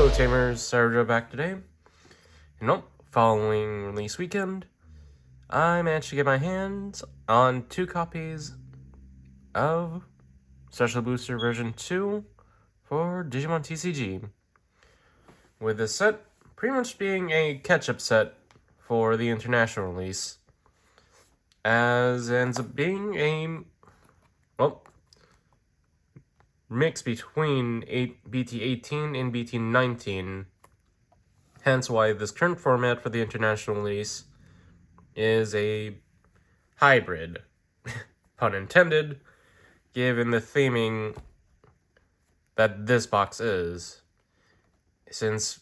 Hello Tamers, Sarah back today. Following release weekend, I managed to get my hands on 2 copies of Special Booster version 2 for Digimon TCG. With this set pretty much being a catch-up set for the international release, as it ends up being a, mix between BT18 and BT19. Hence why this current format for the international release is a hybrid, pun intended, given the theming that this box is. Since,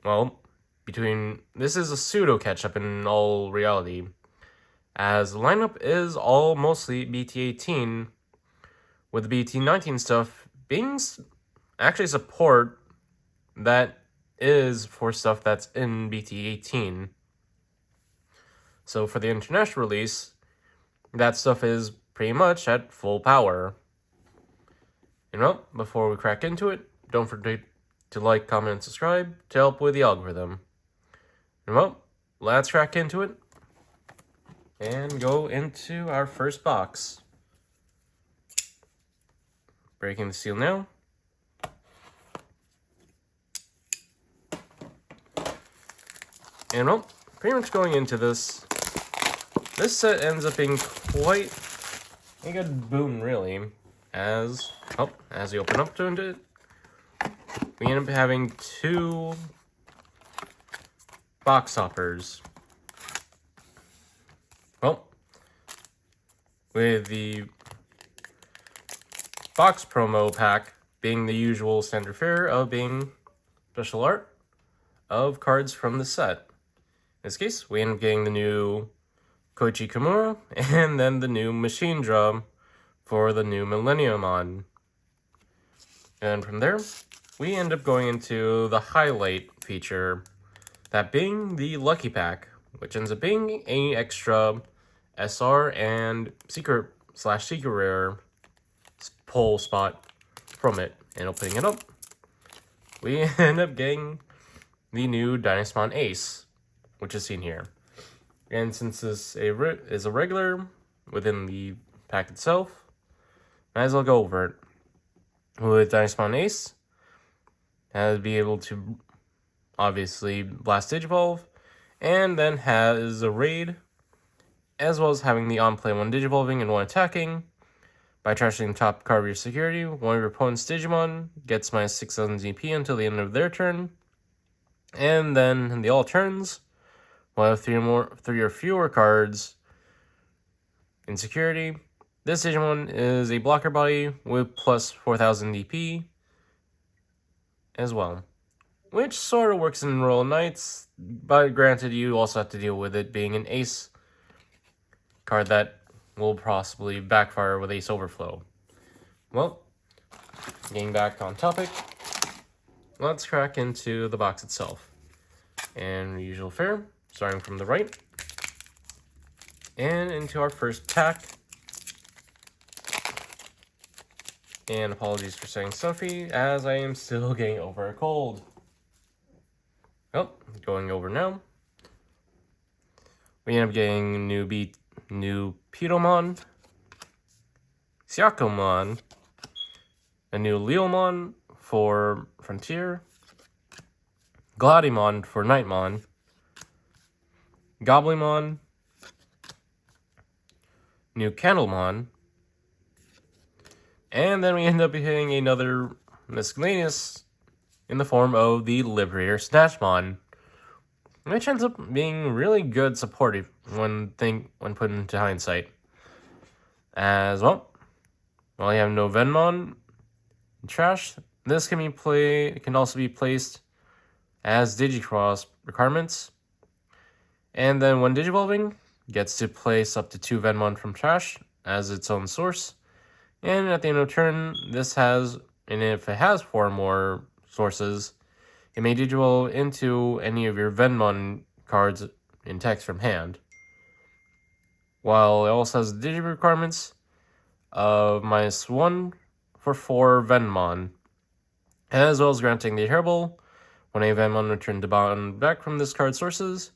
this is a pseudo catch-up in all reality, as the lineup is all mostly BT18, with the BT19 stuff being actually support that is for stuff that's in BT18. So for the international release, that stuff is pretty much at full power. Before we crack into it, don't forget to like, comment, and subscribe to help with the algorithm. Let's crack into it and go into our first box. Breaking the seal now. And pretty much going into this set ends up being quite a good boon, really. As we open up to it, we end up having 2 box toppers. With the box promo pack being the usual standard fare of being special art of cards from the set. In this case, we end up getting the new Koichi Kimura and then the new Machine Drum for the new Millenniumon. And from there, we end up going into the highlight feature, that being the Lucky Pack, which ends up being an extra SR and secret rare pull spot from it. And opening it up, we end up getting the new Digimon Ace, which is seen here. And since this is a regular within the pack itself, might as well go over it. With Digimon Ace, has be able to obviously blast Digivolve, and then has a raid, as well as having the on-play 1 Digivolving and 1 attacking. By trashing the top card of your security, one of your opponent's Digimon gets minus 6,000 DP until the end of their turn. And then in the all turns, we'll have 3 or fewer cards in security. This Digimon is a blocker body with plus 4,000 DP as well, which sort of works in Royal Knights, but granted you also have to deal with it being an Ace card that will possibly backfire with Ace Overflow. Getting back on topic, let's crack into the box itself. And usual fare, starting from the right, and into our first pack. And apologies for saying stuffy, as I am still getting over a cold. Going over now. We end up getting new Pidomon, Syakomon, a new Leomon for Frontier, Gladimon for Nightmon, Goblimon, new Candlemon, and then we end up hitting another miscellaneous in the form of the Liberator Snatchmon, which ends up being really good supportive when put into hindsight. As well, while you have no Venmon trash, this can also be placed as Digicross requirements. And then when Digivolving, gets to place up to 2 Venmon from trash as its own source. And at the end of turn, this has, and if it has 4 more sources, it may Digivolve into any of your Venmon cards in text from hand. While it also has Digi requirements of -1 for 4 Venmon. as well as granting the Inheritable. When a Venmon returned to bottom back from this card's sources,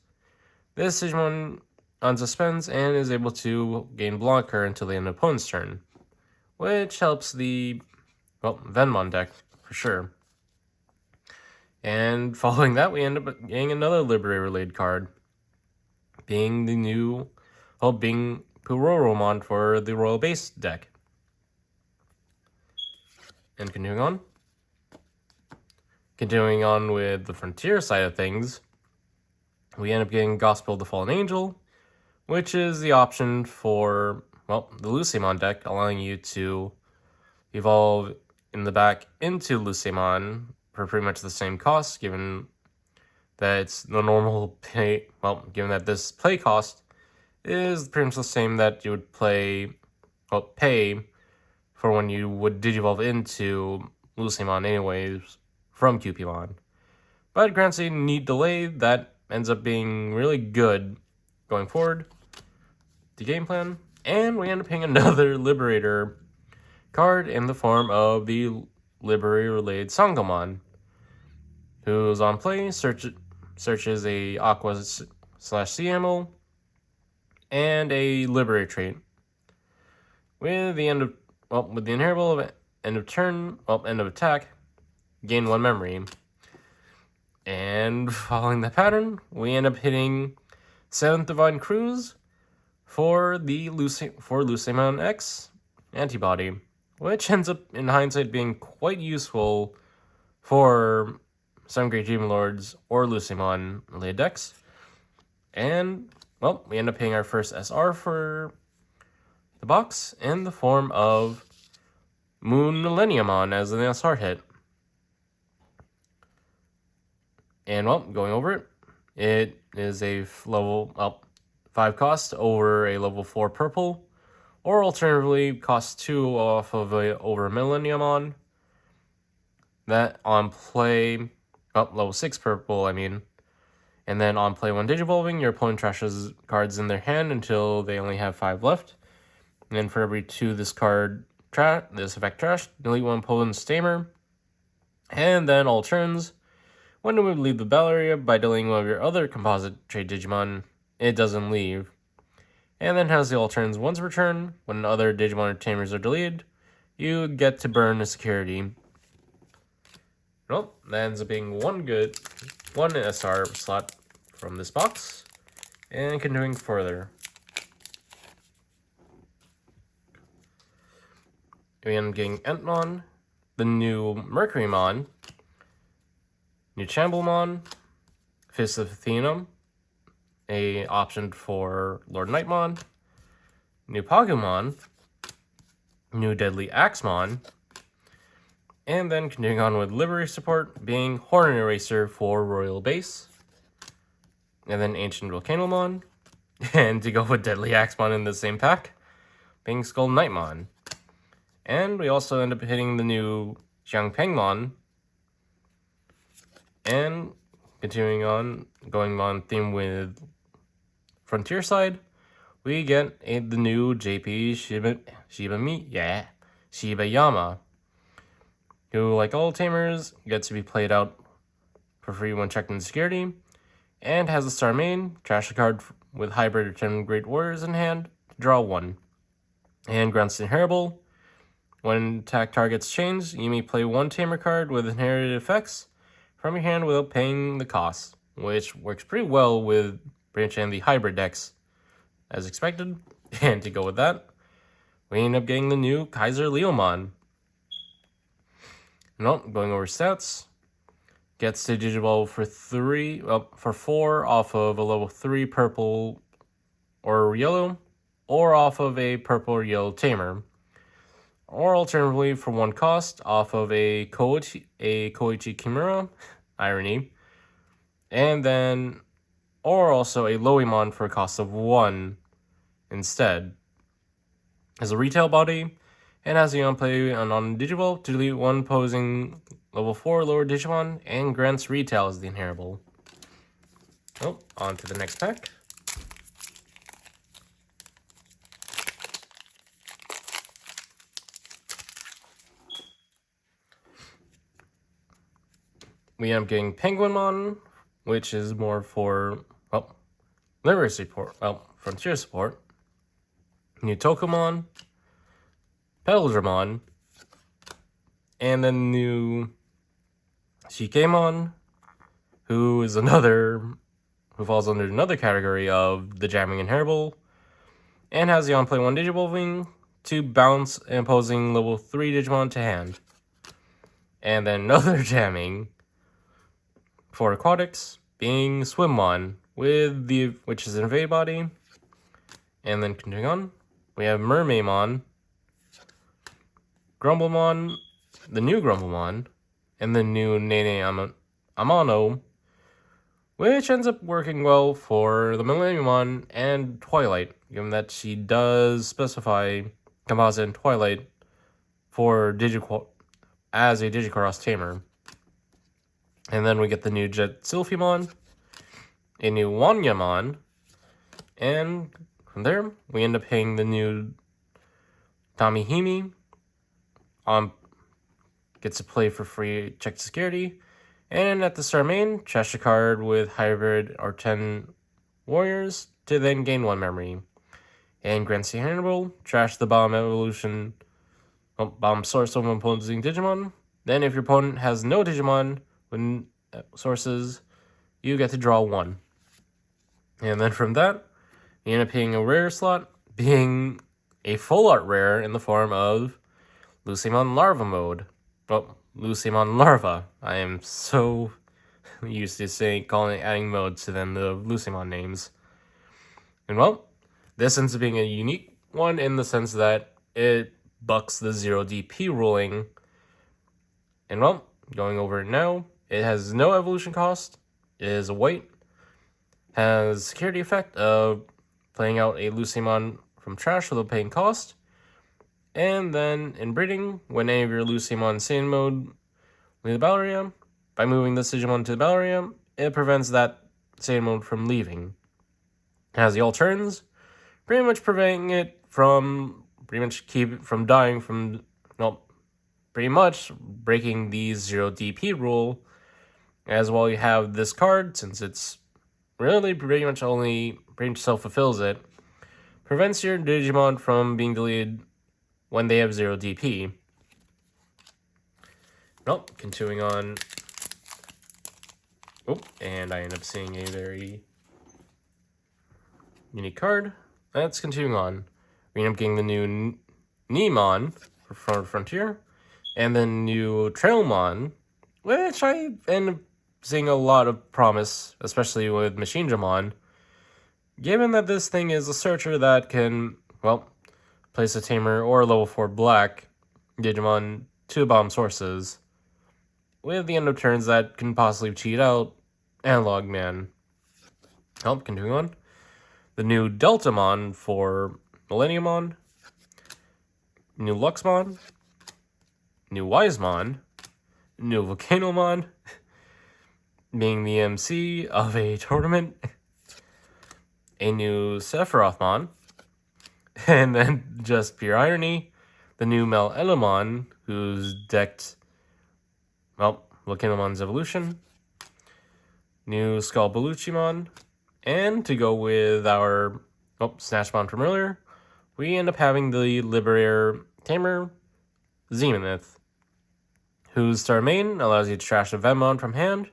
this Digimon unsuspends and is able to gain blocker until the end of the opponent's turn, which helps the, well, Venmon deck for sure. And following that, we end up getting another Liberator-related card, being the new, well, being Puroromon for the Royal Base deck. And continuing on with the Frontier side of things, we end up getting Gospel of the Fallen Angel, which is the option for, well, the Lucemon deck, allowing you to evolve in the back into Lucemon for pretty much the same cost, given that it's the normal pay, well, given that this play cost is pretty much the same that you would pay for when you would Digivolve into Lucemon anyways from Cupimon. But grants a neat delay that ends up being really good going forward, the game plan, and we end up paying another Liberator card in the form of the Liberator-related Sangomon, who's on play, searches a Aqua/Sea Animal, and a Liberator trait. With the Inheritable of end of turn, end of attack, gain 1 memory. And following the pattern, we end up hitting 7th Divine Cruise for the Lucemon X antibody, which ends up in hindsight being quite useful for some Great Demon Lords or Lucemon related decks. And, well, we end up paying our first SR for the box in the form of Moon Millenniumon as an SR hit. And, well, going over it, it is a level 5 cost over a level 4 purple, or alternatively cost 2 off of over a Millenniumon. That on play, level 6 purple, I mean. And then on play when Digivolving, your opponent trashes cards in their hand until they only have 5 left. And then for every 2 this effect trash, delete 1 opponent's Stamer. And then all turns, when it would leave the battle area by deleting one of your other composite trade Digimon, it doesn't leave. And then has the all turns once per turn. When other Digimon or Tamers are deleted, you get to burn a security. Well, that ends up being one SR slot from this box. And continuing further, we end up getting Entmon, the new Mercurymon, new Chamblemon, Fist of Athenum, a option for Lord Nightmon, new Pagumon, new Deadly Axemon, and then continuing on with Liberty support being Horn Eraser for Royal Base, and then Ancient Volcanomon, and to go with Deadly Axemon in the same pack, being Skull Nightmon. And we also end up hitting the new Xiangpengmon, and continuing on, going on theme with Frontier side, we get the new JP Shibayama, who, like all Tamers, gets to be played out for free when checked in security, and has a star main, trash a card with hybrid or 10 Great Warriors in hand, draw 1, and grants Inheritable. When attack targets change, you may play 1 Tamer card with inherited effects from your hand without paying the cost, which works pretty well with Branch and the hybrid decks, as expected. And to go with that, we end up getting the new Kaiser Leomon. Going over stats, gets to Digivolve for 4 off of a level 3 purple or yellow, or off of a purple or yellow Tamer, or alternatively for 1 cost off of a Koichi Kimura, irony, and then, or also a Loemon for a cost of 1 instead. As a retail body, and has the on-play and on Digivolve to delete 1 posing level 4 lower Digimon, and grants retail as the Inheritable. On to the next pack. we end up getting Penguinmon, which is more for, well, Library support, well, Frontier support. New Tokomon, Petalgermon, and then new Shikemon, who falls under another category of the Jamming Inheritable, and has the on-play 1 Digivolving to bounce and imposing level 3 Digimon to hand. And then another jamming for Aquatics being Swimmon, which is an Evade Body. And then continuing on, we have Mermaidmon, Grumblemon, the new Grumblemon, and the new Nene Amano, which ends up working well for the Millenniumon and Twilight, given that she does specify Composite and Twilight for as a Digicross tamer. And then we get the new Jet Sylphimon, a new Wanyamon, and from there we end up paying the new Tamihimi. Gets to play for free, check security. And at the start main, trash a card with hybrid or 10 warriors to then gain 1 memory. And grants the Hannibal, trash the bomb source of an opposing Digimon. Then if your opponent has no Digimon with sources, you get to draw 1. And then from that, you end up paying a rare slot, being a full art rare in the form of Lucimon Larva mode. Well, Lucimon Larva. I am so used to adding modes to them, the Lucimon names. And well, this ends up being a unique one in the sense that it bucks the 0 DP ruling. And well, going over it now, it has no evolution cost, it is a white, has security effect of playing out a Lucimon from trash without paying cost. And then, in breeding, when any of your Lucimon Saiyan mode leave the battle area, by moving this Digimon to the battle area, it prevents that Saiyan mode from leaving. It has the all turns, pretty much preventing it from, dying from, pretty much breaking the 0 DP rule. As well, you have this card, since it's really pretty much self-fulfills it, prevents your Digimon from being deleted when they have 0 DP. Well, continuing on. Oh, and I end up seeing a very unique card. That's continuing on. We end up getting the new Neemon for Frontier, and the new Trailmon, which I end up seeing a lot of promise, especially with Machine Dramon, given that this thing is a searcher that can, well, place a tamer or level 4 black Digimon to bomb sources, with the end of turns that can possibly cheat out Analog Man. Continuing on. The new Deltamon for Millenniumon, new Luxmon, new Wisemon, new Volcanomon, being the MC of a tournament, a new Sephirothmon, and then, just pure irony, the new Mel-Elamon, who's decked, well, Volcanomon's evolution, new Skullbaluchimon, and to go with our Snatchmon from earlier, we end up having the Liberator Tamer, Zenith, whose star main allows you to trash a Venmon from hand,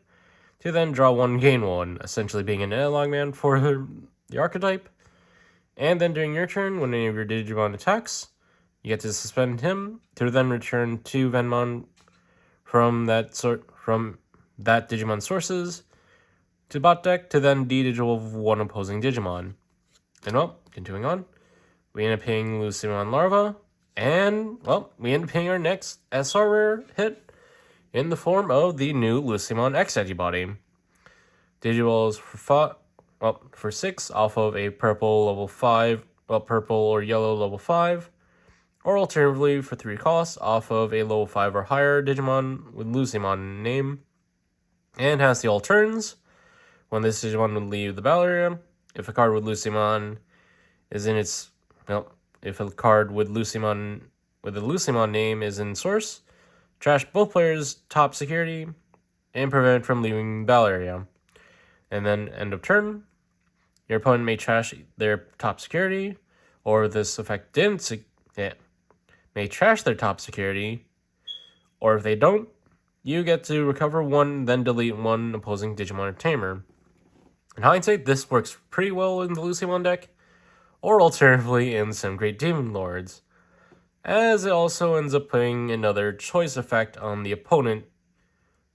to then draw 1, gain 1, essentially being an Analog Man for the archetype. And then during your turn, when any of your Digimon attacks, you get to suspend him to then return 2 Venmon from that Digimon sources to bot deck to then de-digivolve 1 opposing Digimon. And well, continuing on, we end up paying Lucimon Larva, and well, we end up paying our next SR rare hit in the form of the new Lucimon X Digibody. Digivolves for 6 off of a purple level 5, purple or yellow level 5, or alternatively for 3 costs off of a level 5 or higher Digimon with Lucimon name, and has the all turns. When this Digimon would leave the battle area, if a card with Lucimon is in its, if a card with the Lucimon name is in source, trash both players' top security, and prevent it from leaving the battle area. And then end of turn, your opponent may trash their top security, or this effect didn't may trash their top security, or if they don't, you get to recover one, then delete one opposing Digimon or Tamer. In hindsight, this works pretty well in the Lucemon deck, or alternatively in some Great Demon Lords, as it also ends up putting another choice effect on the opponent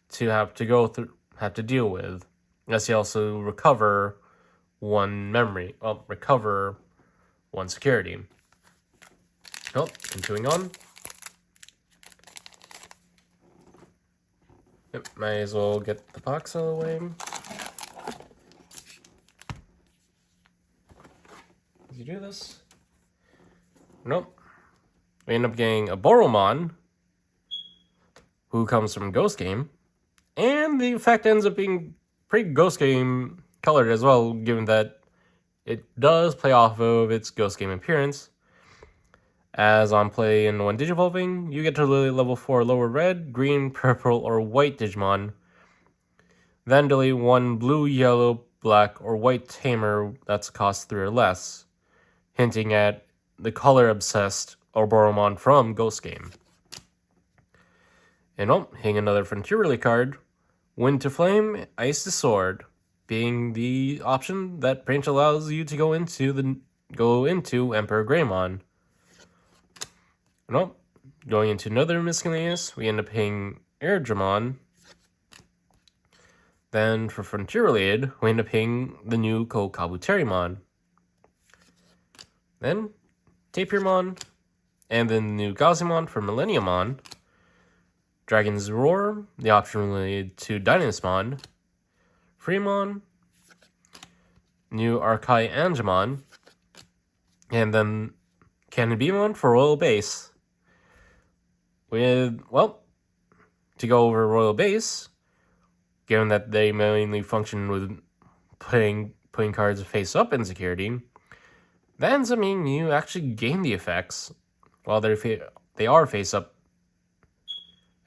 to have to deal with, as he also recover one security. Oh, continuing on. Yep, might as well get the box out of the way. Did you do this? Nope. We end up getting a Boromon, who comes from Ghost Game, and the effect ends up being pretty Ghost Game colored as well, given that it does play off of its Ghost Game appearance. As on play in when Digivolving, you get to level 4 lower red, green, purple, or white Digimon. Then delete one blue, yellow, black, or white Tamer that's cost 3 or less, hinting at the color obsessed Boromon from Ghost Game. And hitting another Frontier Relay card, Wind to Flame, Ice to Sword, being the option that Branch allows you to go into Emperor Greymon. And going into another miscellaneous, we end up hitting Airdramon. Then for Frontier related, we end up hitting the new Kabuterimon. Then Tapirmon, and then the new Gazimon for Millenniumon. Dragon's Roar, the option related to Dynasmon. Fremon, new Arkai Angemon, and then Cannon Beamon for Royal Base. To go over Royal Base, given that they mainly function with putting cards face up in security, that ends up meaning you actually gain the effects while they are face up.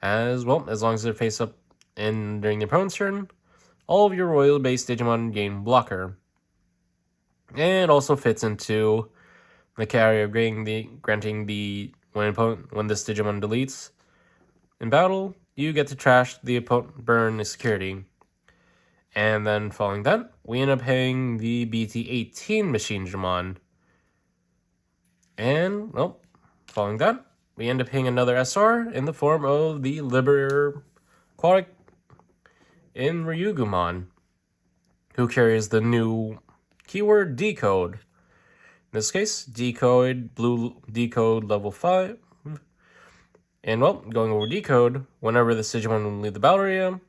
As long as they're face up during the opponent's turn, all of your Royal Base Digimon gain blocker. And it also fits into the carry of granting the when this Digimon deletes in battle, you get to trash the opponent, burn the security. And then following that, we end up hitting the BT18 Machine Digimon. And, following that, we end up hitting another SR in the form of the Liberator Aquatic in Ryugumon, who carries the new keyword Decode. In this case, Blue Decode level 5. And going over Decode, whenever the Digimon will leave the battle area,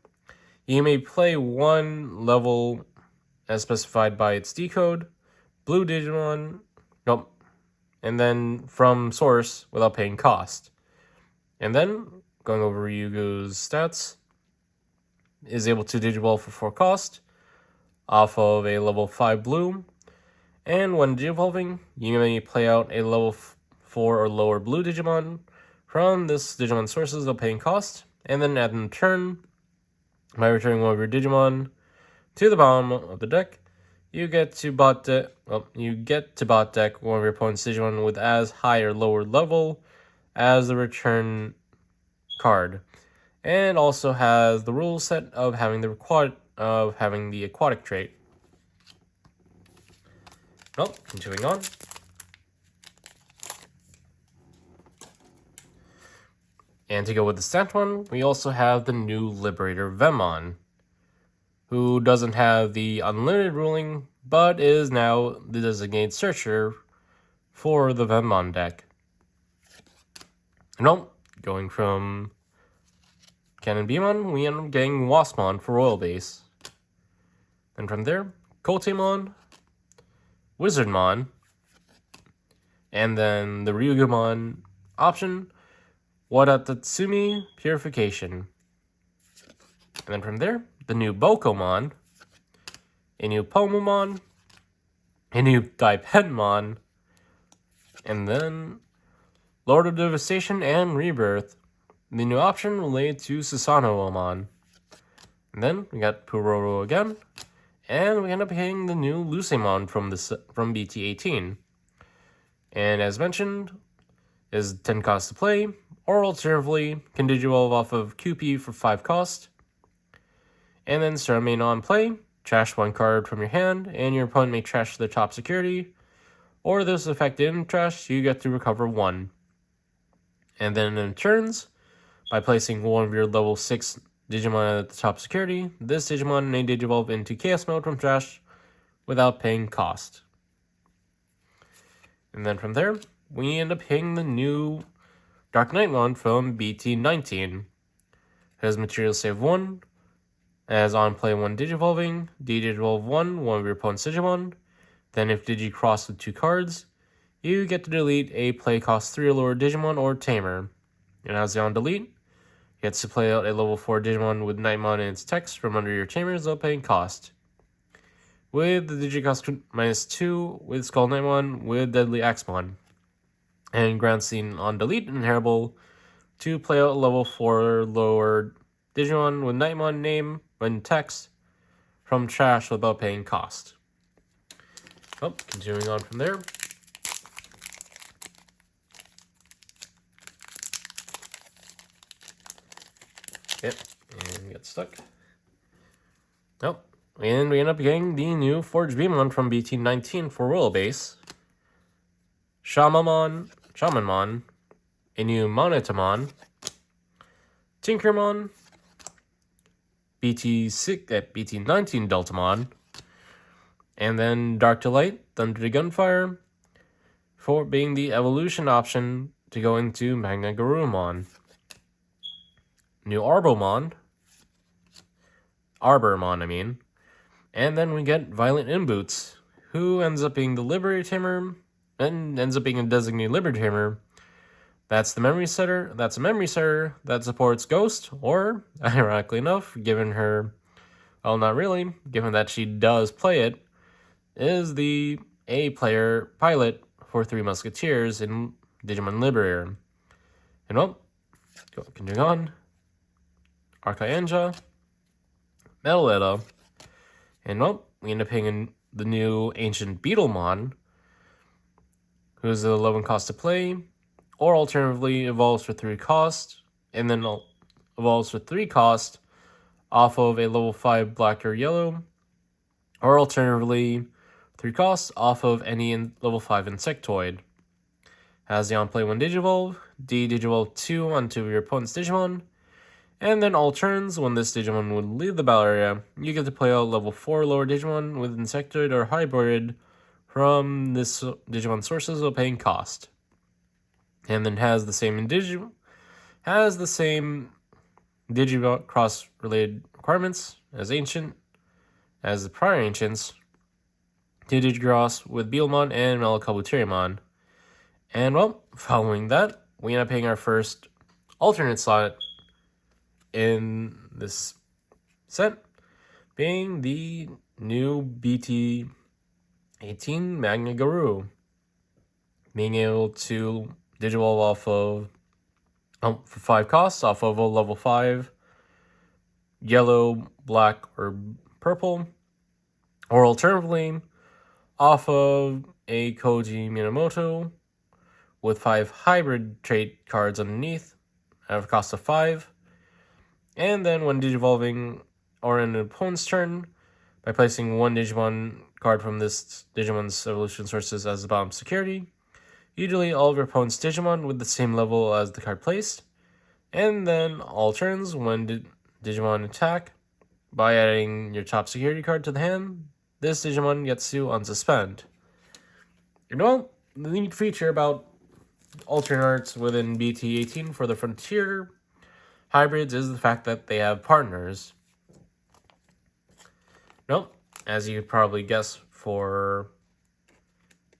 you may play one level as specified by its Decode, Blue Digimon, and then from source without paying cost. And then, going over Ryugu's stats, is able to Digivolve for 4 cost, off of a level 5 Blue, and when Digivolving, you may play out a level 4 or lower Blue Digimon from this Digimon sources without paying cost, and then at in turn, by returning one of your Digimon to the bottom of the deck, you get to bot deck one of your opponent's Digimon with as high or lower level as the return card, and also has the rule set of having the aquatic trait. Continuing on. And to go with the stat one, we also have the new Liberator Vemon, who doesn't have the unlimited ruling, but is now the designated searcher for the Vemon deck. And going from Cannon Beamon, we end up getting Waspmon for Royal Base. And from there, Kotemon, Wizardmon, and then the Ryugumon option, Wadatatsumi Purification. And then from there, the new Bokomon, a new Pomomon, a new Daipenmon, and then Lord of Devastation and Rebirth, the new option related to Susanoo-amon. And then we got Puroro again. And we end up getting the new Lucemon from BT18. And as mentioned, is 10 cost to play, or alternatively, can digivolve off of QP for 5 cost. And then start main on play, trash 1 card from your hand, and your opponent may trash their top security, or this effect in trash, you get to recover 1. And then in turns, by placing one of your level 6 Digimon at the top security, this Digimon may digivolve into Chaos Mode from trash without paying cost. And then from there, we end up hitting the new Dark Knightmon from BT19. Has Material Save 1, as on play 1 Digivolving, Digivolve 1 of your opponent's Digimon. Then if Digi-Cross with 2 cards, you get to delete a play cost 3 or lower Digimon or Tamer. And as the on delete, gets to play out a level 4 Digimon with Knightmon in its text from under your Tamers without paying cost. With the Digicost -2 with Skull Knightmon with Deadly Axemon. And grants the on delete inheritable to play out a level 4 lower Digimon with Knightmon name when text from trash without paying cost. Oh, continuing on from there. Yep, and get stuck. Nope. And we end up getting the new Forge Beamon from BT19 for Royal Base. Shamanmon, a new Monetamon, Tinkermon, BT19 Deltamon, and then Dark Delight, Thunder to Gunfire, for being the evolution option to go into Magna Garurumon. New Arbormon, and then we get Violent Inboots, who ends up being the Liberator Tamer, and ends up being a designated Liberator Tamer. That's a memory setter that supports Ghost, or, ironically enough, given her, well, not really, given that she does play it, is the A-player pilot for 3 Musketeers in Digimon Liberator. And well, continuing on, Archaeanja, Metaletta, and well, we end up hitting the new Ancient Beetlemon, who's the 11 cost to play, or alternatively evolves for 3 cost, and then evolves for 3 cost off of a level 5 black or yellow, or alternatively 3 costs off of any level 5 Insectoid. Has the on play 1 Digivolve, Digivolve 2 onto your opponent's Digimon, and then all turns, when this Digimon would leave the battle area, you get to play out level 4 lower Digimon with Insectoid or Hybrid from this Digimon sources of paying cost. And then has the same Digicross related requirements as the prior Ancients, to Digicross with Beelmon and Melakabuteriamon. And well, following that, we end up paying our first alternate slot in this set, being the new BT18 Magna Garou, being able to Digivolve off of for 5 costs off of a level 5 yellow, black, or purple, or alternatively off of a Koji Minamoto with 5 hybrid trait cards underneath at a cost of 5. And then when Digivolving or in an opponent's turn, by placing 1 Digimon card from this Digimon's evolution sources as the bottom security, you delete all of your opponent's Digimon with the same level as the card placed. And then all turns, when Digimon attack, by adding your top security card to the hand, this Digimon gets to unsuspend. You know, the neat feature about alternate arts within BT18 for the Frontier hybrids is the fact that they have partners. Nope, as you probably guess for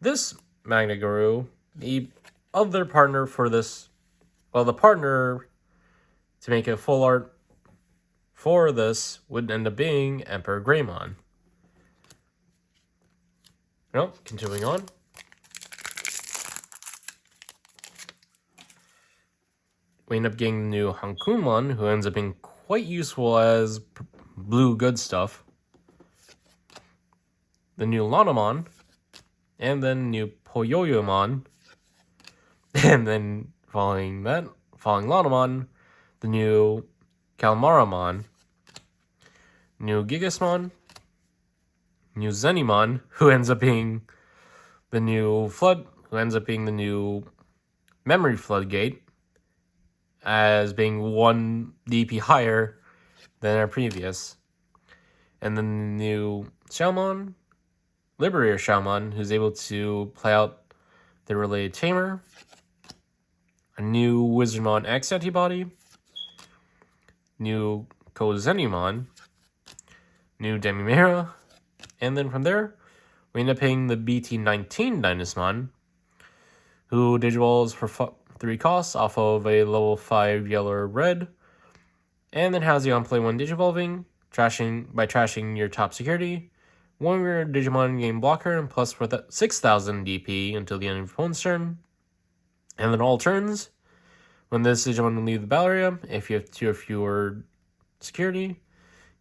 this Magna Garou, the other partner for this, well, the partner to make a full art for this would end up being Emperor Greymon. Nope, continuing on. We end up getting the new Hankumon, who ends up being quite useful as blue good stuff. The new Lanamon. And then new Poyoyomon. And then following Lanamon, the new Calmaramon. New Gigasmon. New Zenimon, who ends up being the new Memory Floodgate, as being 1 DP higher than our previous. And then the new Xiaomon, Liberator Xiaomon, who's able to play out the related Tamer. A new Wizardmon X antibody. New Kozenimon. New Demimera. And then from there, we end up paying the BT18-19 Dynasmon, who Digivolves for 3 costs off of a level 5 yellow or red, and then has the on-play 1 Digivolving, by trashing your top security, 1 of your Digimon game blocker, and plus for 6,000 DP until the end of your opponent's turn. And then all turns, when this Digimon will leave the battle area, if you have 2 or fewer security,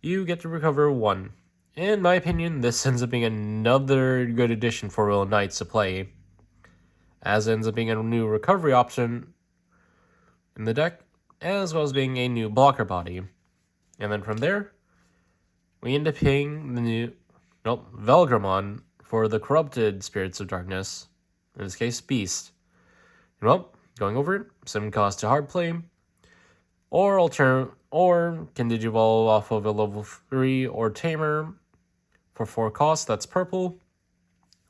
you get to recover 1. In my opinion, this ends up being another good addition for Royal Knights to play, as it ends up being a new recovery option in the deck, as well as being a new blocker body. And then from there, we end up paying the new Velgramon for the Corrupted Spirits of Darkness, in this case, Beast. And going over it, 7 cost to hard play, or can Digivolve off of a level 3 or Tamer for 4 costs, that's purple,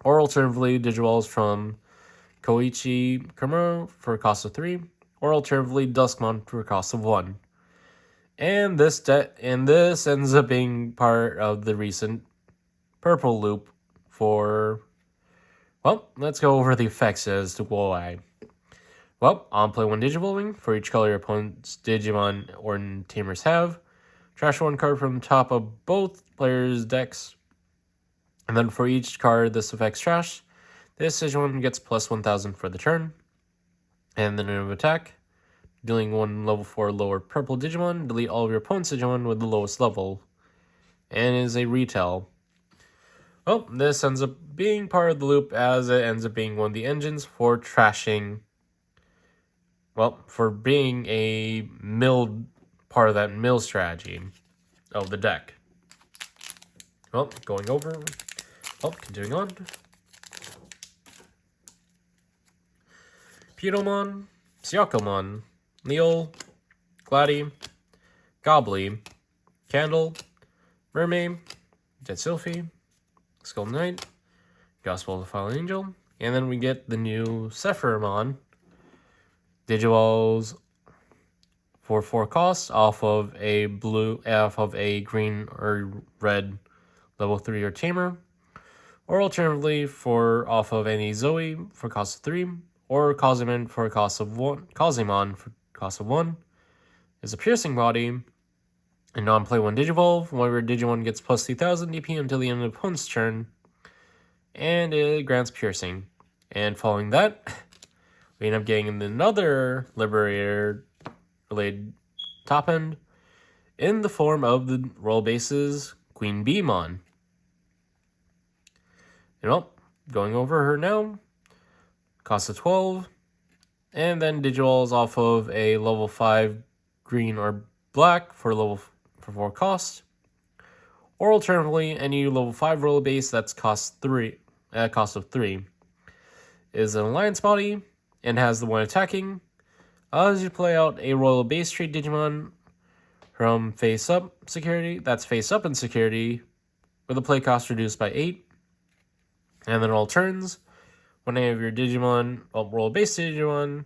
or alternatively Digivolves from Koichi Kimura for a cost of 3, or alternatively Duskmon for a cost of 1. And this ends up being part of the recent purple loop for, let's go over the effects as to why. On play 1 Digivolving for each color your opponent's Digimon or Tamers have. Trash 1 card from the top of both players' decks. And then for each card this affects trash, this Digimon gets plus 1,000 for the turn. And then of attack, dealing 1 level 4 lower purple Digimon, delete all of your opponent's Digimon with the lowest level. And is a retail. This ends up being part of the loop, as it ends up being one of the engines for trashing, for being a part of that mill strategy of the deck. Going over, continuing on. Pewdomon, Syakomon, Neil, Gladdy, Gobbly, Candle, Mermaid, Jetsilphy, Skull Knight, Gospel of the Fallen Angel, and then we get the new Sephirothmon, Digivolves for 4 costs off of a green or red level 3 or Tamer, or alternatively off of any Zoe for cost of 3, or Cosmon for cost of 1. Cosmon for cost of 1 is a piercing body. And non-play 1 Digivolve, whenever Digimon gets plus 3,000 DP until the end of the opponent's turn, and it grants piercing. And following that, we end up getting another Liberator-related top end in the form of the Royal Base's Queen Beemon. And going over her now, cost of 12, and then Digivolves off of a level 5 green or black for 4 cost, or alternatively any level 5 Royal Base that's cost of 3 is an Alliance body and has the 1 attacking. As you play out a Royal Base Trade Digimon from face up in security with a play cost reduced by 8, and then all turns, when any of your Digimon, Royal Base Digimon,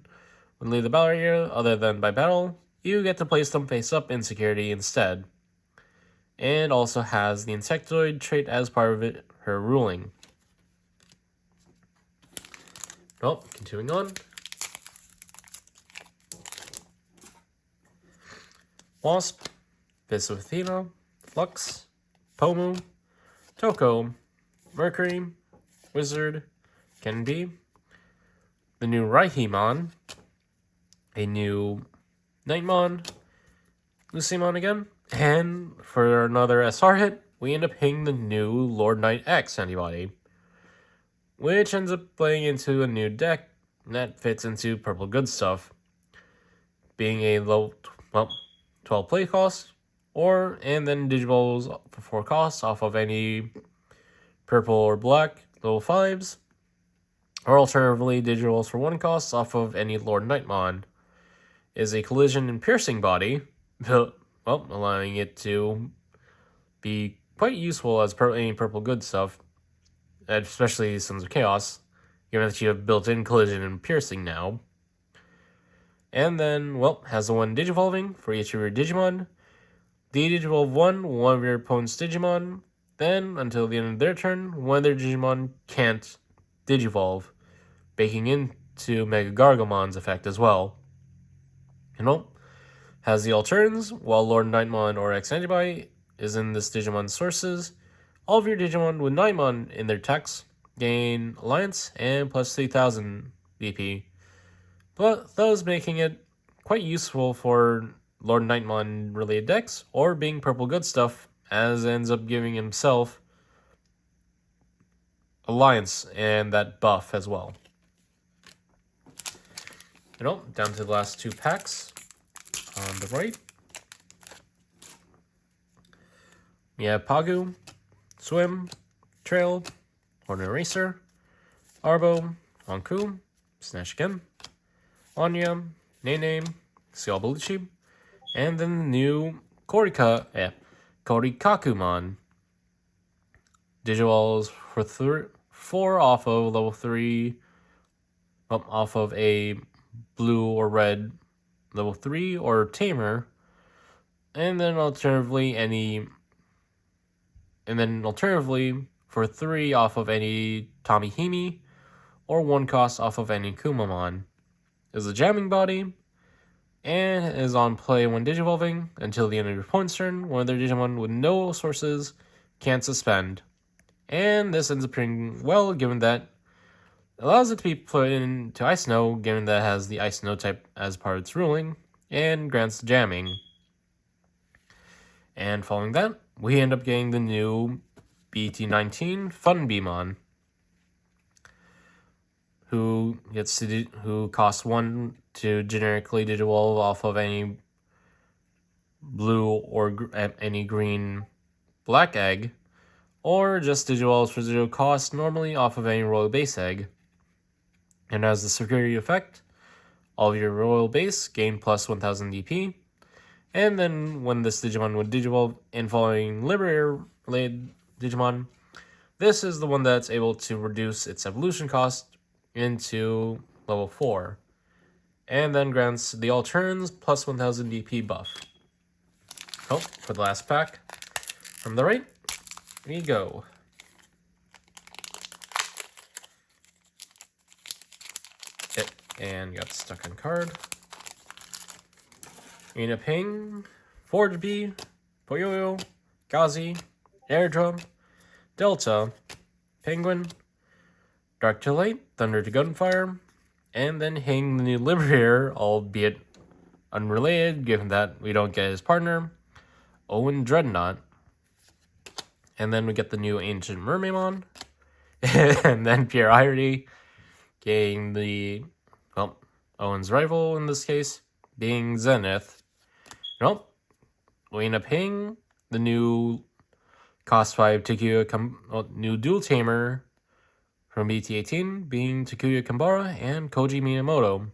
would leave the battle area other than by battle, you get to place them face up in security instead. And also has the Insectoid trait as part of her ruling. Continuing on. Wasp, Fist of Athena, Flux, Pomu, Toko, Mercury, Wizard, Kenbi, the new Raihimon, a new Nightmon, Lucymon again, And for another SR hit, we end up hitting the new Lord Knight X antibody, which ends up playing into a new deck that fits into purple good stuff, being a low, 12 play cost, and then Digivolves for 4 costs off of any purple or black level 5s, or alternatively Digivolves for 1 cost off of any Lord Knightmon, is a collision and piercing body, allowing it to be quite useful as any purple good stuff, especially Sons of Chaos, given that you have built-in collision and piercing now. And then, has the one Digivolving for each of your Digimon. De-Digivolve one of your opponent's Digimon. Then, until the end of their turn, one of their Digimon can't Digivolve, baking into Mega Gargomon's effect as well. Has the alterns, while Lord Knightmon or X Antibody is in this Digimon sources, all of your Digimon with Knightmon in their techs gain Alliance and plus 3000 BP, but thus making it quite useful for Lord Knightmon related decks or being purple good stuff, as ends up giving himself Alliance and that buff as well. Down to the last 2 packs on the right. We have Pagu, Swim, Trail, Horn Eraser, Arbo, Anku, Snatch Again, Anya, Nene, Xiaobelushi, and then the new Korikakumon. Digivolves for 4 off of level 3, off of a blue or red level 3 or Tamer, and then alternatively for 3 off of any Tomihime, or 1 cost off of any Kumamon. Is a jamming body, and is on play when Digivolving until the end of your opponent's turn. One of their Digimon with no sources can't suspend. And this ends up pretty well, given that it allows it to be put into Ice Snow, given that it has the Ice Snow type as part of its ruling, and grants jamming. And following that, we end up getting the new BT18-19 Fun Beamon, who costs 1 to generically Digivolve off of any blue or any green black egg, or just Digivolves for 0 cost normally off of any royal base egg. And as the security effect, all of your royal base gain plus 1000 DP, and then when this Digimon would Digivolve and following Liberator related Digimon, this is the one that's able to reduce its evolution cost into level 4, and then grants the alterns plus 1000 DP buff. For the last pack, from the right, we go. And got stuck on card. In a ping, Forge B, Poyoyo, Gazi, Airdrum, Delta, Penguin, Dark to Light, Thunder to Gunfire, and then hitting the new Liberator, albeit unrelated, given that we don't get his partner, Owen Dreadnought. And then we get the new Ancient Mermaidmon, and then Pierre Irony, getting the, Owen's rival in this case, being Zenith. We end up hitting the new cost 5 Takuya new Dual Tamer from BT18, being Takuya Kambara and Koji Minamoto.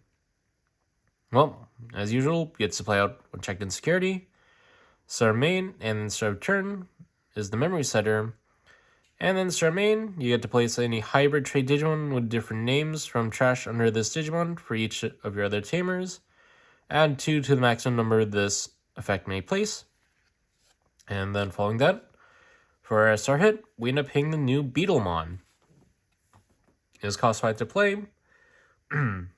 As usual, gets to play out when checked in security. Start main, and then start turn is the memory setter. And then start main, you get to place any hybrid trait Digimon with different names from trash under this Digimon for each of your other tamers. Add 2 to the maximum number this effect may place. And then following that, for our star hit, we end up hitting the new Beetlemon. It is cost 5 to play. And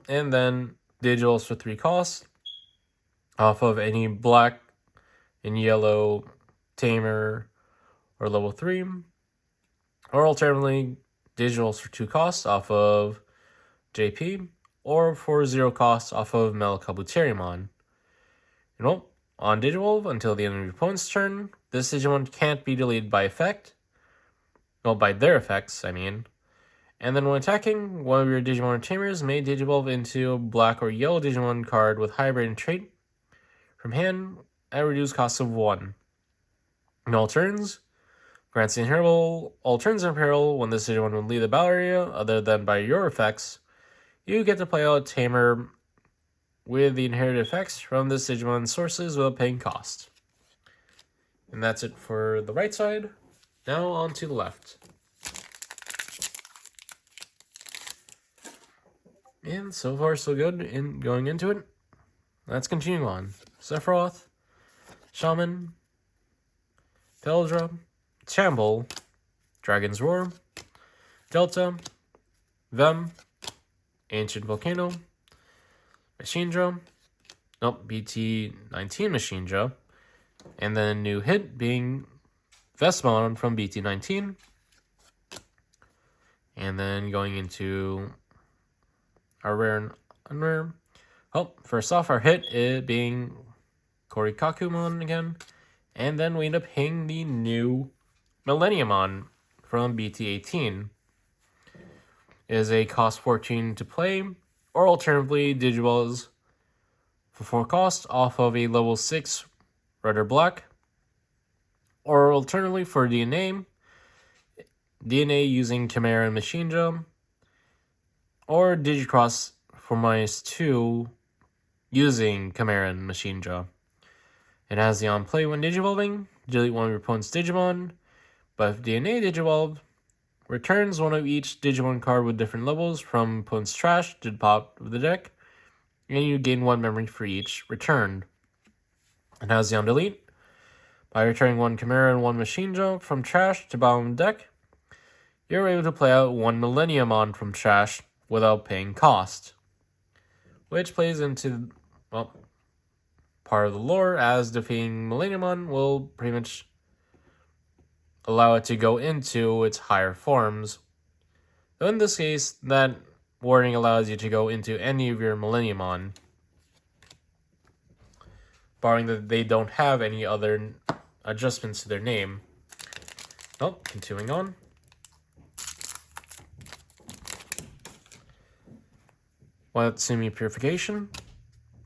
then Digitals for 3 costs off of any black and yellow tamer or level 3, or alternatively Digitals for 2 costs off of JP, or for 0 costs off of Melkabuteriumon. on Digivolve until the end of your opponent's turn. This Digimon can't be deleted by effect. Well, by their effects, I mean. And then when attacking, one of your Digimon or Tamers may Digivolve into a black or yellow Digimon card with hybrid trait from hand at a reduced cost of 1. In all turns, grants the inheritable all turns in peril when this Digimon will leave the battle area, other than by your effects. You get to play out Tamer with the inherited effects from this Digimon sources without paying cost. And that's it for the right side. Now on to the left. And so far so good in going into it. Let's continue on. Sephiroth, Shaman, Peldra, Chamble, Dragon's Roar, Delta, Vem, Ancient Volcano, Machinedra, BT18-19 Machinedra, and then a new hit being Vestmon from BT19. And then going into our rare and unrare. First off, our hit it being Korikakumon again. And then we end up hitting the new Millenniumon from BT18. It is a cost 14 to play, or alternatively, Digivolves for 4 cost off of a level 6 red or black. Or alternatively, for DNA using Chimera and Machinedra, or Digicross for -2 using Chimera and Machinedra. It has the on play when Digivolving, delete one of your opponent's Digimon, but if DNA Digivolved, returns one of each Digimon card with different levels from opponent's trash to the top of the deck, and you gain 1 memory for each returned. It has the on delete. By returning 1 Chimera and 1 Machinedra from trash to bottom of the deck, you're able to play out 1 Millenniumon from trash without paying cost. Which plays into, well, part of the lore, as defeating Millenniumon will pretty much allow it to go into its higher forms. So in this case, that warning allows you to go into any of your Millenniumon, barring that they don't have any other adjustments to their name. Continuing on. Watsumi Purification,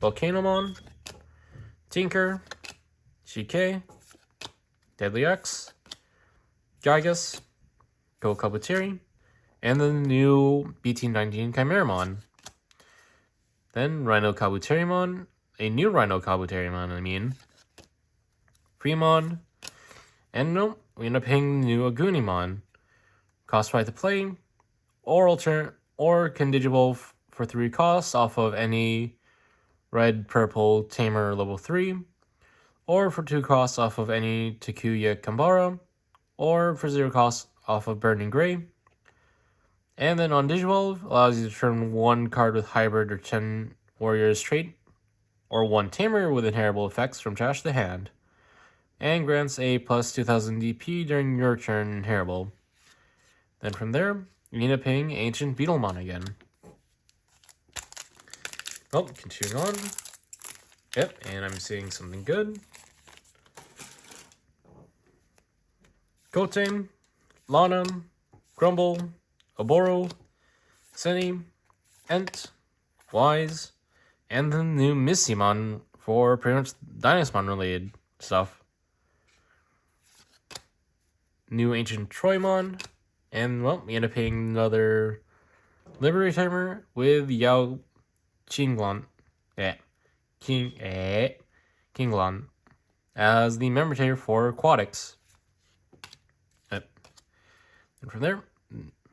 Volcanomon, Tinker, Shike, Deadly X, Gygus, Go Kabuteri, and the new BT19 Chimeramon. Then Rhino Kabuterimon, a new Rhino Kabuterimon, Fremon, and we end up hitting the new Agunimon. Cost 5 to play, or can Digivolve for 3 costs off of any red, purple, Tamer level 3, or for 2 costs off of any Takuya Kambara, or for 0 costs off of Burning Gray. And then on Digivolve, allows you to turn 1 card with hybrid or 10 warriors trait, or 1 Tamer with inheritable effects from trash to hand, and grants a plus 2000 DP during your turn inheritable. Then from there, you end up hitting Ancient Beetlemon again. Continuing on. Yep, and I'm seeing something good. Kote, Lana, Grumble, Oboro, Senni, Ent, Wise, and the new Missymon for pretty much Dynasmon related stuff. New Ancient Troymon, and we end up hitting another Liberty Timer with Yao Kinglon as the member tier for Aquatics. And from there,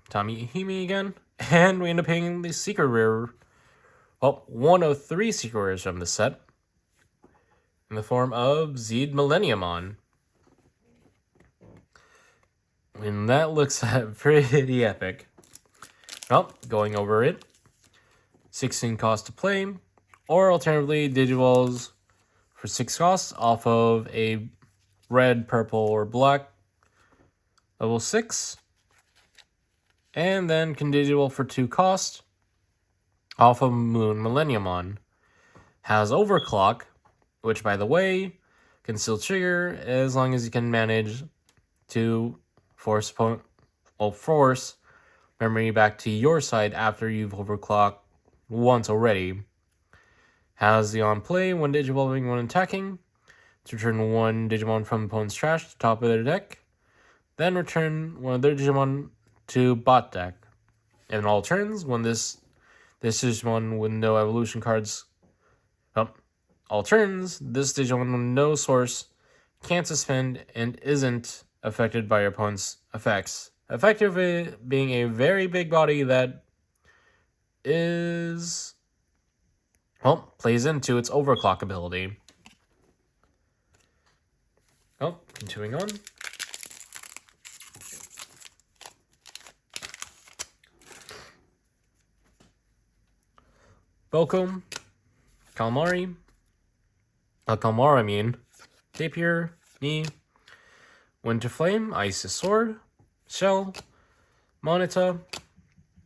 Tommy Hime again, and we end up hitting the secret rare, one of 3 secret rares from the set, in the form of Zed Millenniumon. And that looks pretty epic. Going over it, 16 cost to play, or alternatively Digivolves for 6 costs off of a red, purple, or black level 6, and then can Digivolve for 2 costs off of Moon Millenniumon. Has Overclock, which, by the way, can still trigger as long as you can manage to force memory back to your side after you've overclocked once already. Has the on play when digivolving when attacking, to return one Digimon from opponent's trash to top of their deck, then return one of their Digimon to bot deck. In all turns, when this Digimon with no evolution cards, all turns, this Digimon with no source can't suspend and isn't affected by your opponent's effects. Effectively being a very big body that plays into its overclock ability. Continuing on. Velcom, Calamari, Tapir, Knee, Winterflame, Isis Sword, Shell, Monita,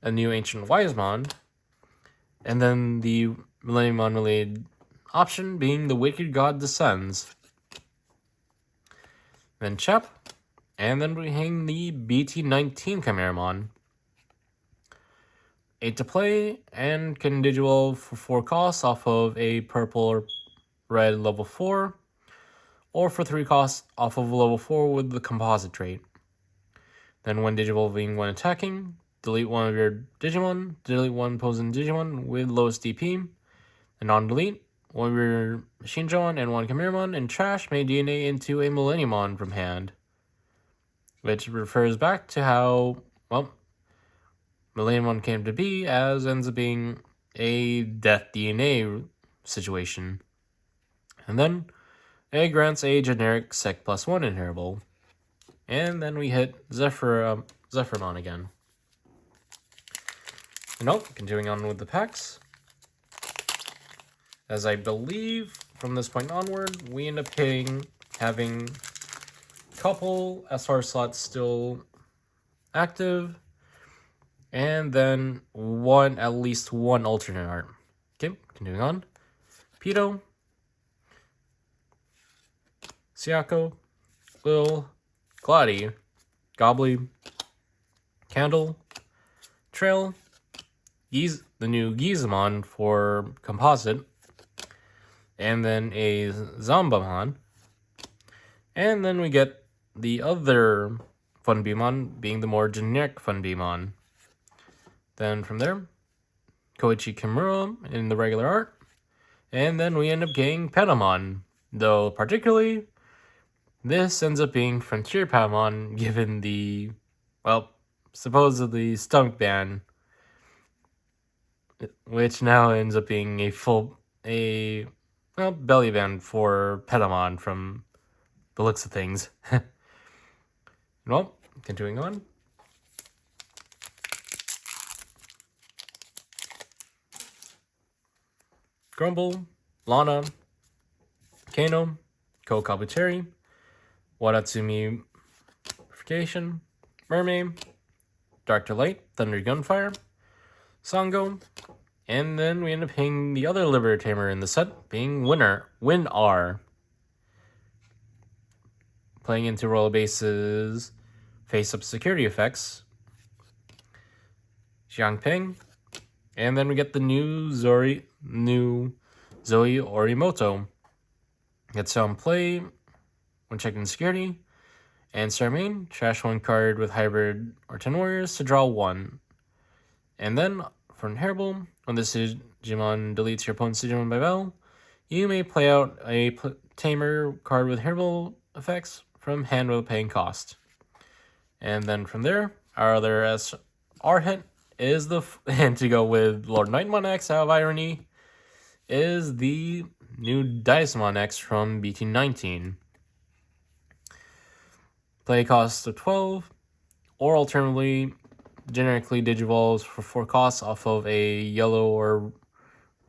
a new Ancient Wisemon, and then the Millennium related option being the Wicked God Descends. Then Chep, and then we hang the BT19 Chimeramon. 8 to play, and can digivolve for 4 costs off of a purple or red level 4, or for 3 costs off of level 4 with the composite trait. Then when digivolving when attacking, delete one of your Digimon, delete one opposing Digimon with lowest DP, and on delete, one of your Shinjon and one Chimeramon, and trash may DNA into a Millenniumon from hand. Which refers back to how, Millenniumon came to be, as ends up being a death DNA situation. And then it grants a generic Sec +1 inheritable. And then we hit Zephyrmon again. And continuing on with the packs. As I believe from this point onward, we end up having a couple SR slots still active, and then at least one alternate art. Okay, continuing on. Pito, Siako, Lil, Gladi, Gobbly, Candle, Trail, the new Gizamon for composite, and then a Zombamon, and then we get the other Funbeamon being the more generic Funbeamon. Then from there, Koichi Kimura in the regular art, and then we end up getting Patamon, though particularly this ends up being Frontier Patamon given the, supposedly stomach ban, which now ends up being a belly band for Patamon from the looks of things. Continuing on. Grumble, Lana, Kano, Ko Kabuteri, Wadatsumi Purification, Mermaid, Dark Delight, Thunder Gunfire, Sango, and then we end up hitting the other Libertamer in the set, being WinR. Playing into roll base's face-up security effects, Xiangping, and then we get the new Zoe Orimoto. Gets on play when checking security, and Starmane, trash one card with hybrid or 10 warriors to draw 1. And then, for Inheritable, when this Digimon deletes your opponent's Digimon by battle, you may play out a Tamer card with Inheritable effects from hand with a paying cost. And then from there, our other SR hit is and to go with Lord Nightmon X out of irony, is the new Dynasmon X from BT19. Play cost of 12, or alternatively, generically digivolves for 4 costs off of a yellow or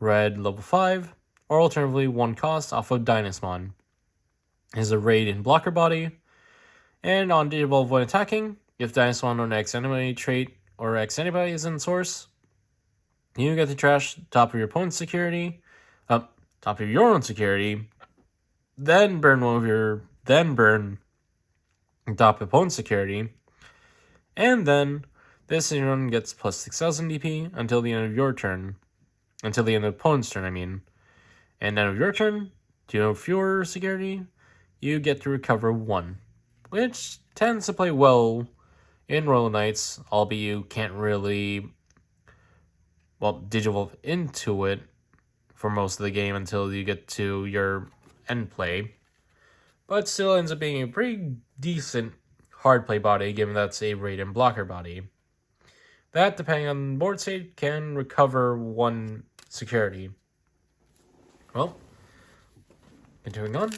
red level 5, or alternatively 1 cost off of Dynasmon. Is a raid in blocker body, and on digivolve when attacking, if Dynasmon or an X enemy trait or X anybody is in source, you get to trash top of your opponent's security, top of your own security, then burn one of your, then burn top opponent's security, and then this Digimon gets plus 6,000 DP until the end of your turn. Until the end of the opponent's turn, I mean. And end of your turn, to no fewer security, you get to recover 1. Which tends to play well in Royal Knights, albeit you can't really, well, Digivolve into it for most of the game until you get to your end play. But still ends up being a pretty decent hard play body, given that's a raid and blocker body. That, depending on board state, can recover 1 security. Well, continuing on.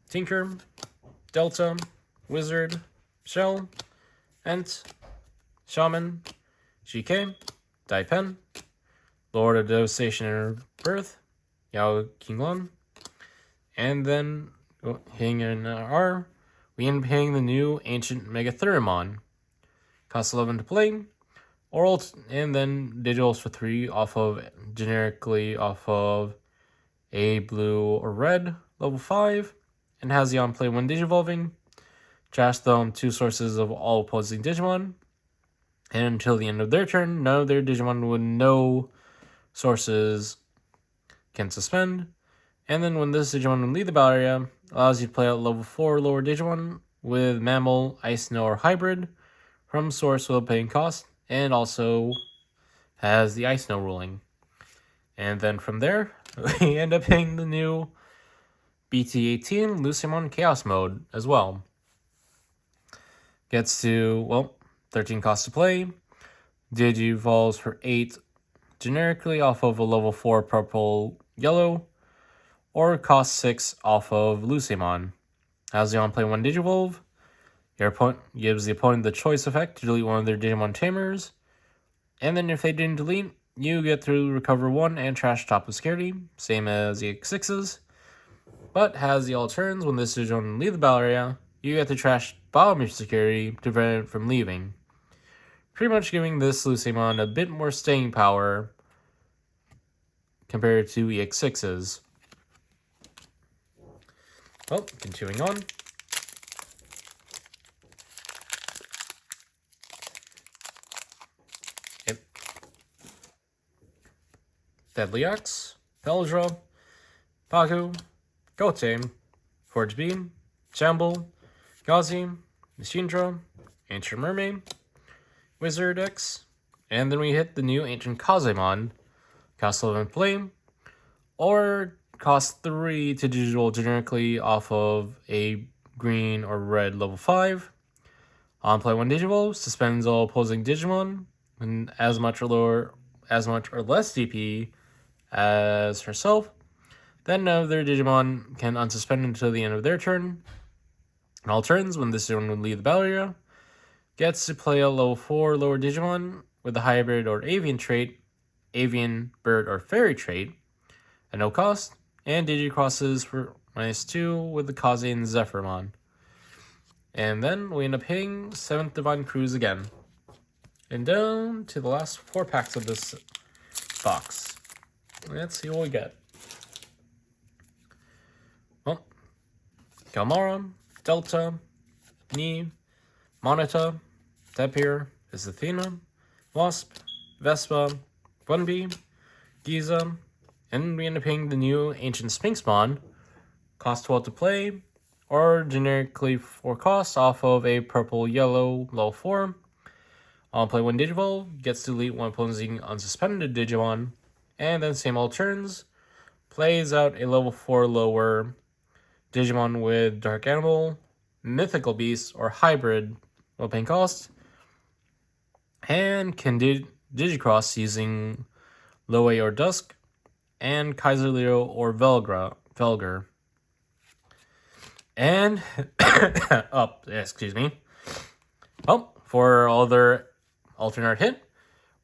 Tinker, Delta, Wizard, Shell, Ent, Shaman, GK, Daipen, Lord of Devastation and Birth, Yao Qinglan, and then hitting in R, we end up hitting the new Ancient Megatherimon. Cost 11 to play, and then digitals for 3 generically off of a blue or red, level 5, and has the on-play when digivolving. Trash them 2 sources of all opposing Digimon, and until the end of their turn, none of their Digimon with no sources can suspend. And then when this Digimon will leave the battle area, allows you to play out level 4 lower Digimon with Mammal, Ice, Snow, or Hybrid from source without paying cost, and also has the Ice Snow ruling. And then from there, we end up hitting the new BT18 Lucimon Chaos mode as well. Gets to, well, 13 cost to play. Digivolves for 8 generically off of a level 4 purple yellow, or cost 6 off of Lucimon. Has the on-play 1 Digivolve. Your opponent gives the opponent the choice effect to delete one of their Digimon Tamers. And then if they didn't delete, you get to recover 1 and trash top of security, same as the X6s. But has the all turns when this Digimon leave the battle area, you get to trash bottom of security to prevent it from leaving. Pretty much giving this Lucimon a bit more staying power compared to EX6s. Well, continuing on. Yep. Deadly Axe, Peldra, Paku, Goten, Forge Beam, Shamble, Gazi, Machindra, Ancient Mermaid, Wizard X, and then we hit the new Ancient Kazemon, cost 11 play, or cost 3 to digital generically off of a green or red level 5. On play 1 Digivolve, suspends all opposing Digimon, and as much or less DP as herself. Then none of their Digimon can unsuspend until the end of their turn. On all turns, when this Digimon would leave the battle area, gets to play a level 4 lower Digimon with the hybrid or avian trait, avian, bird, or fairy trait at no cost, and Digicrosses for -2 with the Kaze and Zephyrmon. And then we end up hitting 7th Divine Cruise again. And down to the last 4 packs of this box. Let's see what we get. Well, Galmara, Delta, Ni, Monita, Tapir, Athena, Wasp, Vespa, Bunbee, Giza, and we end up hitting the new Ancient Sphinxmon, cost 12 to play, or generically 4 costs off of a purple-yellow level 4. On play 1 Digivolve, gets to delete one opponent's unsuspended Digimon, and then same all turns, plays out a level 4 lower Digimon with Dark Animal, Mythical Beast, or Hybrid, low paying cost, and can Digicross using Loe or Dusk, and Kaiser Leo or Velger. And, excuse me. Well, for all their alternate hit,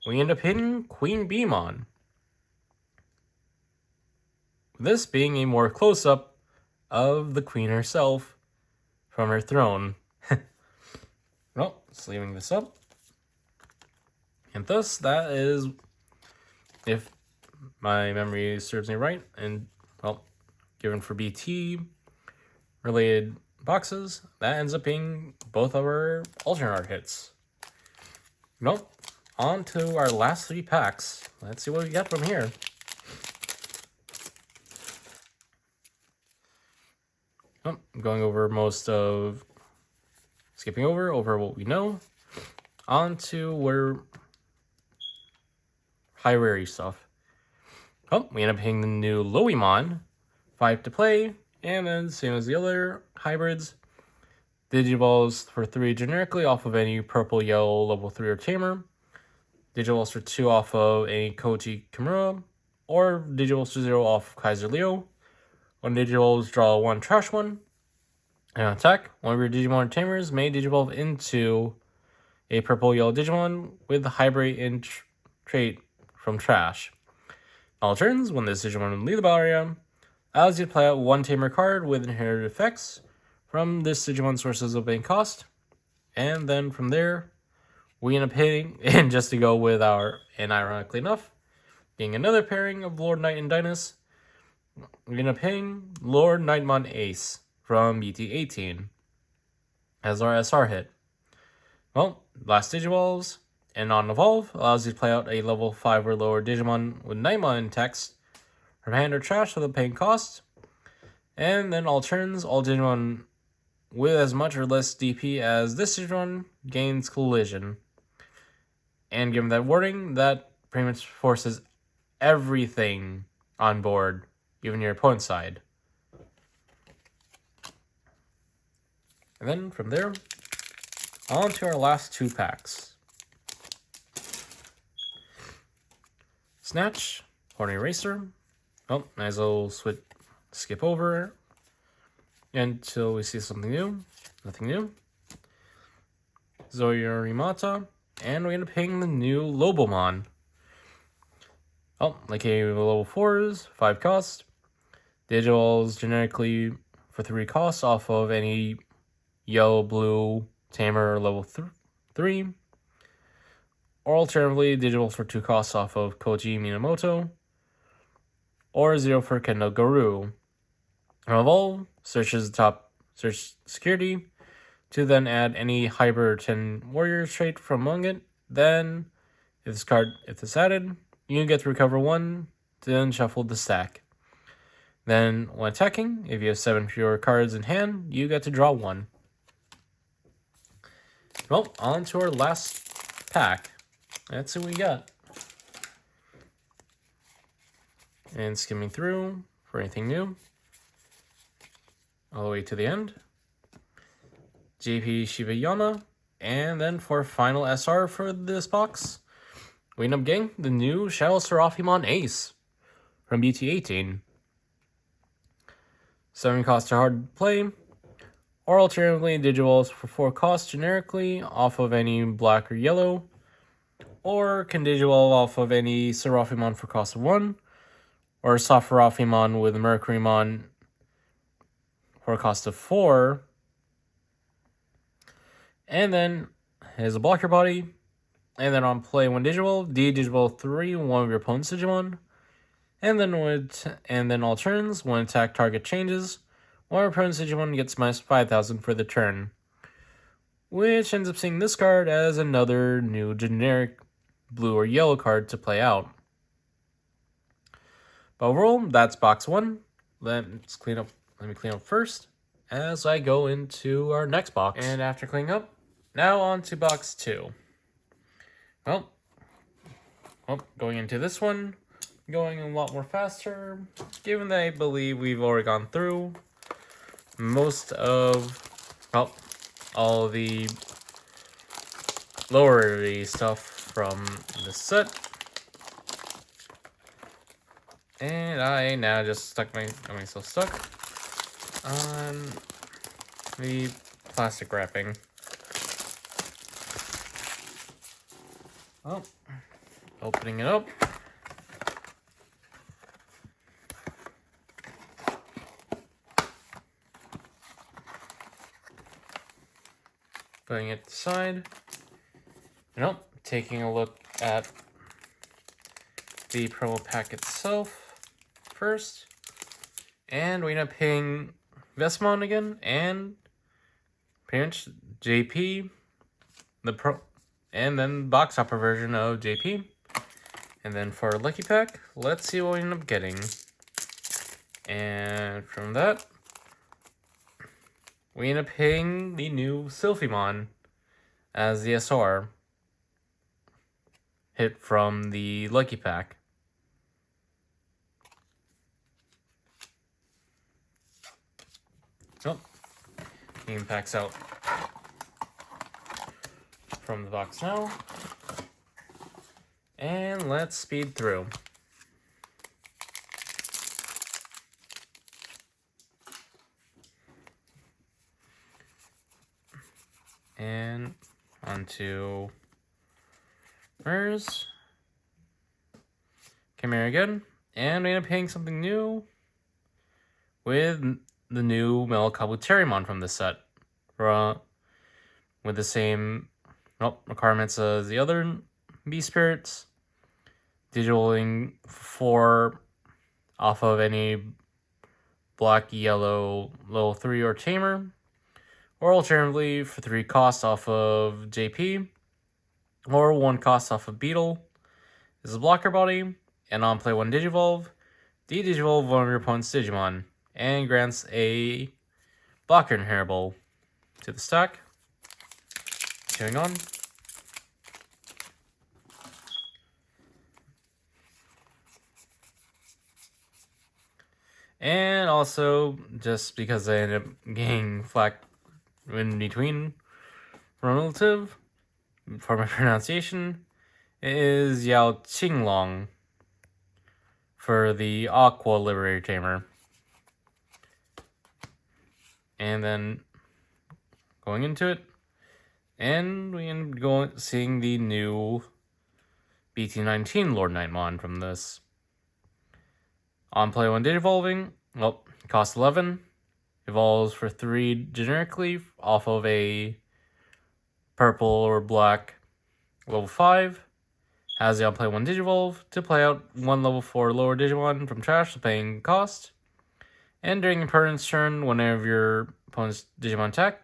we end up hitting Queen Beemon. This being a more close-up of the Queen herself from her throne. Well, just leaving this up. And thus, that is if my memory serves me right, and well, given for BT related boxes, that ends up being both of our alternate art hits. Well, on to our last 3 packs. Let's see what we get from here. Oh, going over skipping over what we know. On to where high rarity stuff. Oh, we end up hitting the new Loemon, 5 to play, and then same as the other hybrids, Digivolves for 3 generically off of any purple, yellow, level 3 or tamer. Digivolves for 2 off of any Koji Kimura, or Digivolves for 0 off Kaiser Leo. When Digivolves, draw 1, trash 1. And on attack, one of your Digimon tamers may Digivolve into a purple, yellow Digimon with the hybrid in trait from trash. All turns, when this Digimon will leave the battle area, allows you to play out 1 tamer card with inherited effects from this Digimon source's opening cost. And then from there, we end up hitting, and just to go with our, and ironically enough, being another pairing of Lord Knight and Dynas, we end up hitting Lord Knightmon Ace from BT18 as our SR hit. Well, last Digivolves and non-evolve allows you to play out a level 5 or lower Digimon with Knightmon in text from hand or trash without paying cost. And then all turns, all Digimon with as much or less DP as this Digimon gains collision. And given that wording, that pretty much forces everything on board, even your opponent's side. And then from there, on to our last 2 packs. Snatch, Horny Racer. Oh, might as well skip over until we see something new. Nothing new. Zoyorimata. And we end up hitting the new Lobomon. Oh, like a level 4s, 5 cost. Digivolves generically for 3 costs off of any yellow, blue, tamer, level 3. Or alternatively, Digivolves for 2 costs off of Koji Minamoto. Or 0 for Kendo Garu. Evolve searches the top search security to then add any hybrid 10 warrior trait from among it. Then, if this added, you get to recover 1 to then shuffle the stack. Then, when attacking, if you have 7 fewer cards in hand, you get to draw 1. Well, on to our last pack. Let's see what we got. And skimming through for anything new. All the way to the end. JP Shibayama. And then for final SR for this box, we end up getting the new Shadow Seraphimon Ace from BT18. 7 costs are hard to play. Or alternatively, Digivolves for 4 costs generically off of any black or yellow. Or can Digivolve off of any Seraphimon for cost of 1. Or Seraphimon with Mercurymon for a cost of 4. And then has a blocker body. And then on play, when Digivolve, Digivolve 3, one of your opponent's Digimon. And then all turns, when attack target changes, one of your opponent's Digimon gets minus 5,000 for the turn. Which ends up seeing this card as another new generic blue or yellow card to play out. But overall, that's box 1. Let me clean up first as I go into our next box. And after cleaning up, now on to box 2. Well, going into this one, going a lot more faster, given that I believe we've already gone through most of, all the lower rarity stuff from the set. And I now just got myself stuck on the plastic wrapping. Well, opening it up. Putting it aside. Taking a look at the promo pack itself first. And we end up paying Vesmon again, and pretty much JP, and then box upper version of JP. And then for Lucky Pack, let's see what we end up getting. And from that, we end up paying the new Sylphimon as the SR hit from the Lucky Pack. Oh, game packs out from the box now. And let's speed through. And onto Mers. Chimera again. And we end up paying something new with the new Melakabuterimon from this set. With the same requirements as the other Beast Spirits. Digitaling 4 off of any black, yellow, level 3 or tamer. Or alternatively, for 3 costs off of JP. Or 1 cost off of Beetle. This is a blocker body. And on play 1 Digivolve. De-Digivolve one of your opponent's Digimon. And grants a blocker inheritable to the stack. Continuing on. And also, just because I ended up getting flack in between relative for my pronunciation, is Yao Qinglong for the Aqua Liberator Tamer. And then going into it, and we end up seeing the new BT18-19 Lord Nightmon from this. On play 1 Digivolving, well, cost 11. Evolves for 3 generically off of a purple or black level 5. Has the on play 1 Digivolve to play out 1 level 4 lower Digimon from trash, paying cost. And during opponent's turn, whenever your opponent's Digimon attack,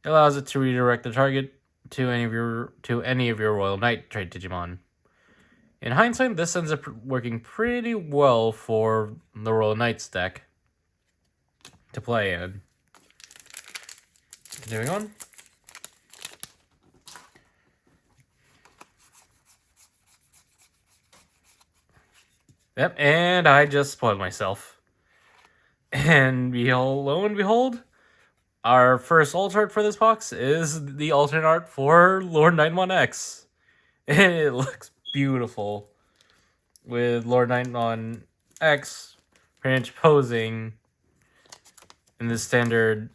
it allows it to redirect the target to any of your Royal Knight trait Digimon. In hindsight, this ends up working pretty well for the Royal Knights deck to play in. Continuing on. Yep, and I just spoiled myself. And lo and behold, our first alt art for this box is the alternate art for Lord Nightmon X. And it looks beautiful. With Lord Nightmon X pretty much posing in the standard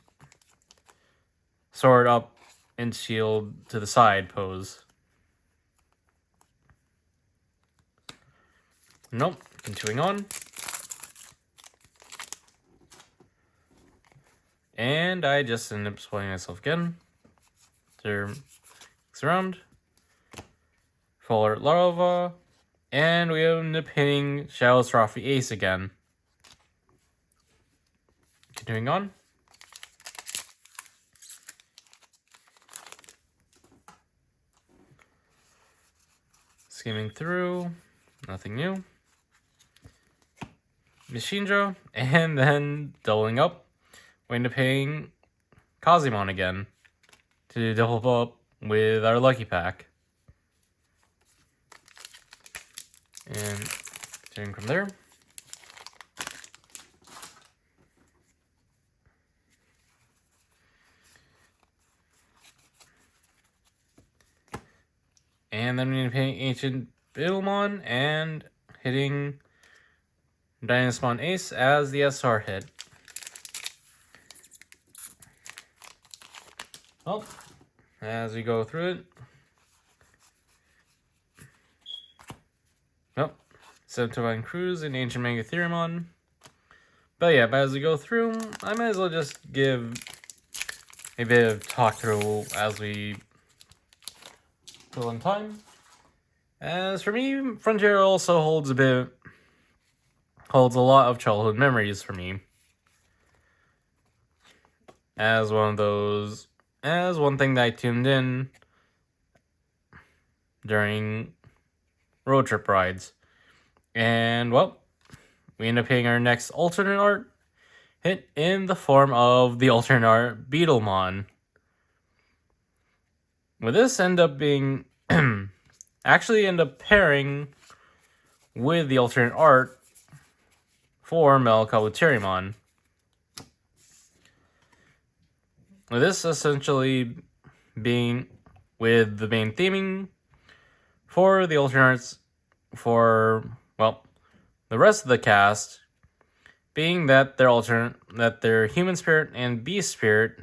sword up and shield to the side pose. Nope, continuing on. And I just ended up spoiling myself again. Mix around. Full Art Larva. And we end up hitting Shadow's Trophy Ace again. Continuing on. Skimming through. Nothing new. Machinedra. And then doubling up. We end up paying Kazimon again to double up with our Lucky Pack. And continuing from there. And then we need to pay Ancient Beetlemon and hitting Dynasmon Ace as the SR hit. Well, as we go through it. Nope. Septivine Cruise and Ancient Megatheriumon. But yeah, as we go through, I might as well just give a bit of talk through as we fill in time. As for me, Frontier also holds a lot of childhood memories for me. As one thing that I tuned in during road trip rides. And, well, we end up hitting our next alternate art hit in the form of the alternate art Beetlemon. With this end up being actually end up pairing with the alternate art for Melkabuterimon. With this essentially being with the main theming for the alternates for, well, the rest of the cast being that their human spirit and beast spirit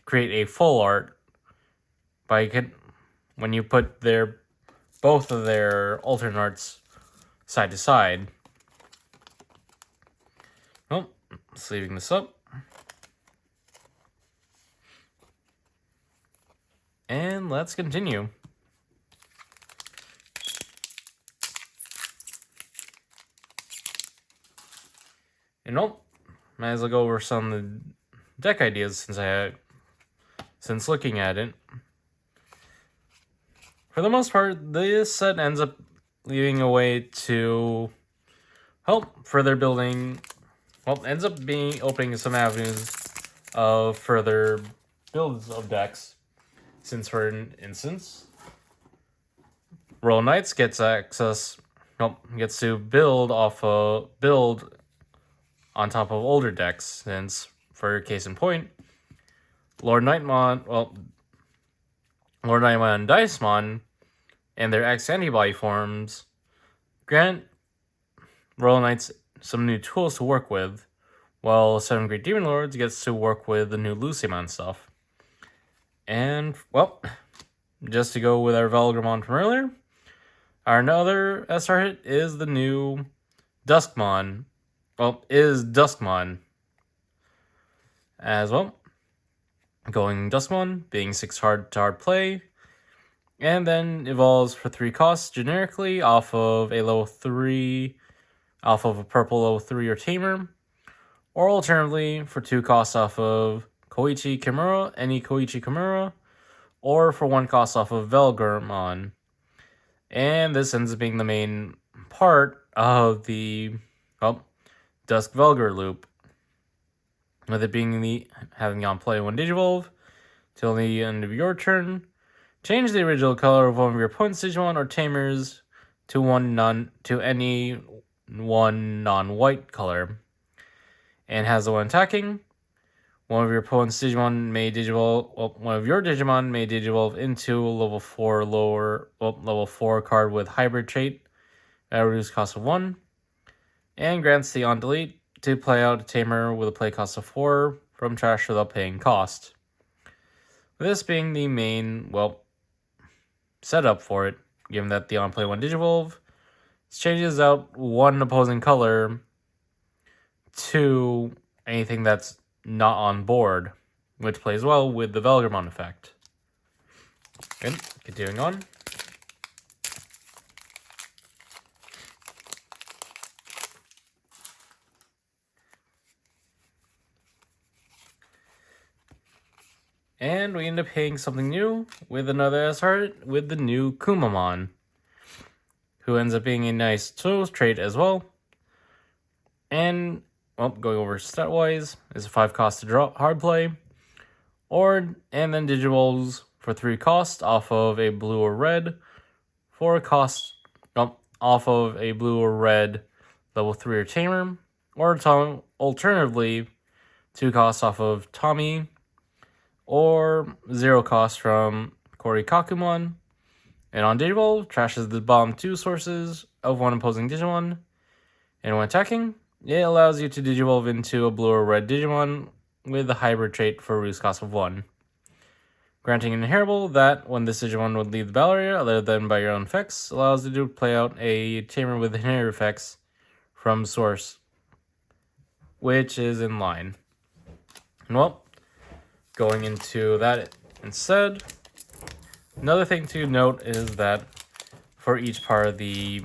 create a full art when you put both of their alternate arts side to side. Well, sleeving this up. And let's continue. And might as well go over some of the deck ideas since looking at it. For the most part, this set ends up leaving a way to help further building. Well, ends up opening some avenues of further builds of decks. Since, for instance, Royal Knights gets to build on top of older decks. Since, for case in point, Lord Nightmon and Dicemon and their X antibody forms grant Royal Knights some new tools to work with, while Seven Great Demon Lords gets to work with the new Lucimon stuff. And, well, just to go with our Valgramon from earlier, our another SR hit is the new Duskmon. Well, is Duskmon. As well, going Duskmon, being 6 hard to hard play, and then evolves for 3 costs generically off of a purple level 3 or Tamer, or alternatively for 2 costs off of Koichi Kimura, any Koichi Kimura, or for 1 cost off of Velgramon. And this ends up being the main part of the Dusk Velgar loop, with it being having on play 1 Digivolve till the end of your turn. Change the original color of one of your opponent's Digimon or Tamers to any one non-white color, and has the one attacking. One of your opponent's Digimon may Digivolve. One of your Digimon may Digivolve into a level 4 card with hybrid trait at a reduced cost of 1, and grants the on delete to play out a Tamer with a play cost of 4 from trash without paying cost. This being the main setup for it, given that the on play 1 Digivolve changes out 1 opposing color to anything that's not on board, which plays well with the Velgramon effect. And continuing on. And we end up hitting something new with another SR with the new Kumamon, who ends up being a nice tools trait as well. And, going over stat-wise, is a 5 cost to draw hard play, and then Digivolves for 3 cost off of a blue or red, 4 cost off of a blue or red level 3 or Tamer, or alternatively 2 costs off of Tommy, or 0 cost from Korikakumon. And on Digivolve, trashes the bottom 2 sources of 1 opposing Digimon, and when attacking, it allows you to Digivolve into a blue or red Digimon with a hybrid trait for a reduced cost of 1. Granting an inheritable that, when this Digimon would leave the battle area other than by your own effects, allows you to play out a Tamer with inherited effects from source, which is in line. And going into that instead, another thing to note is that for each part of the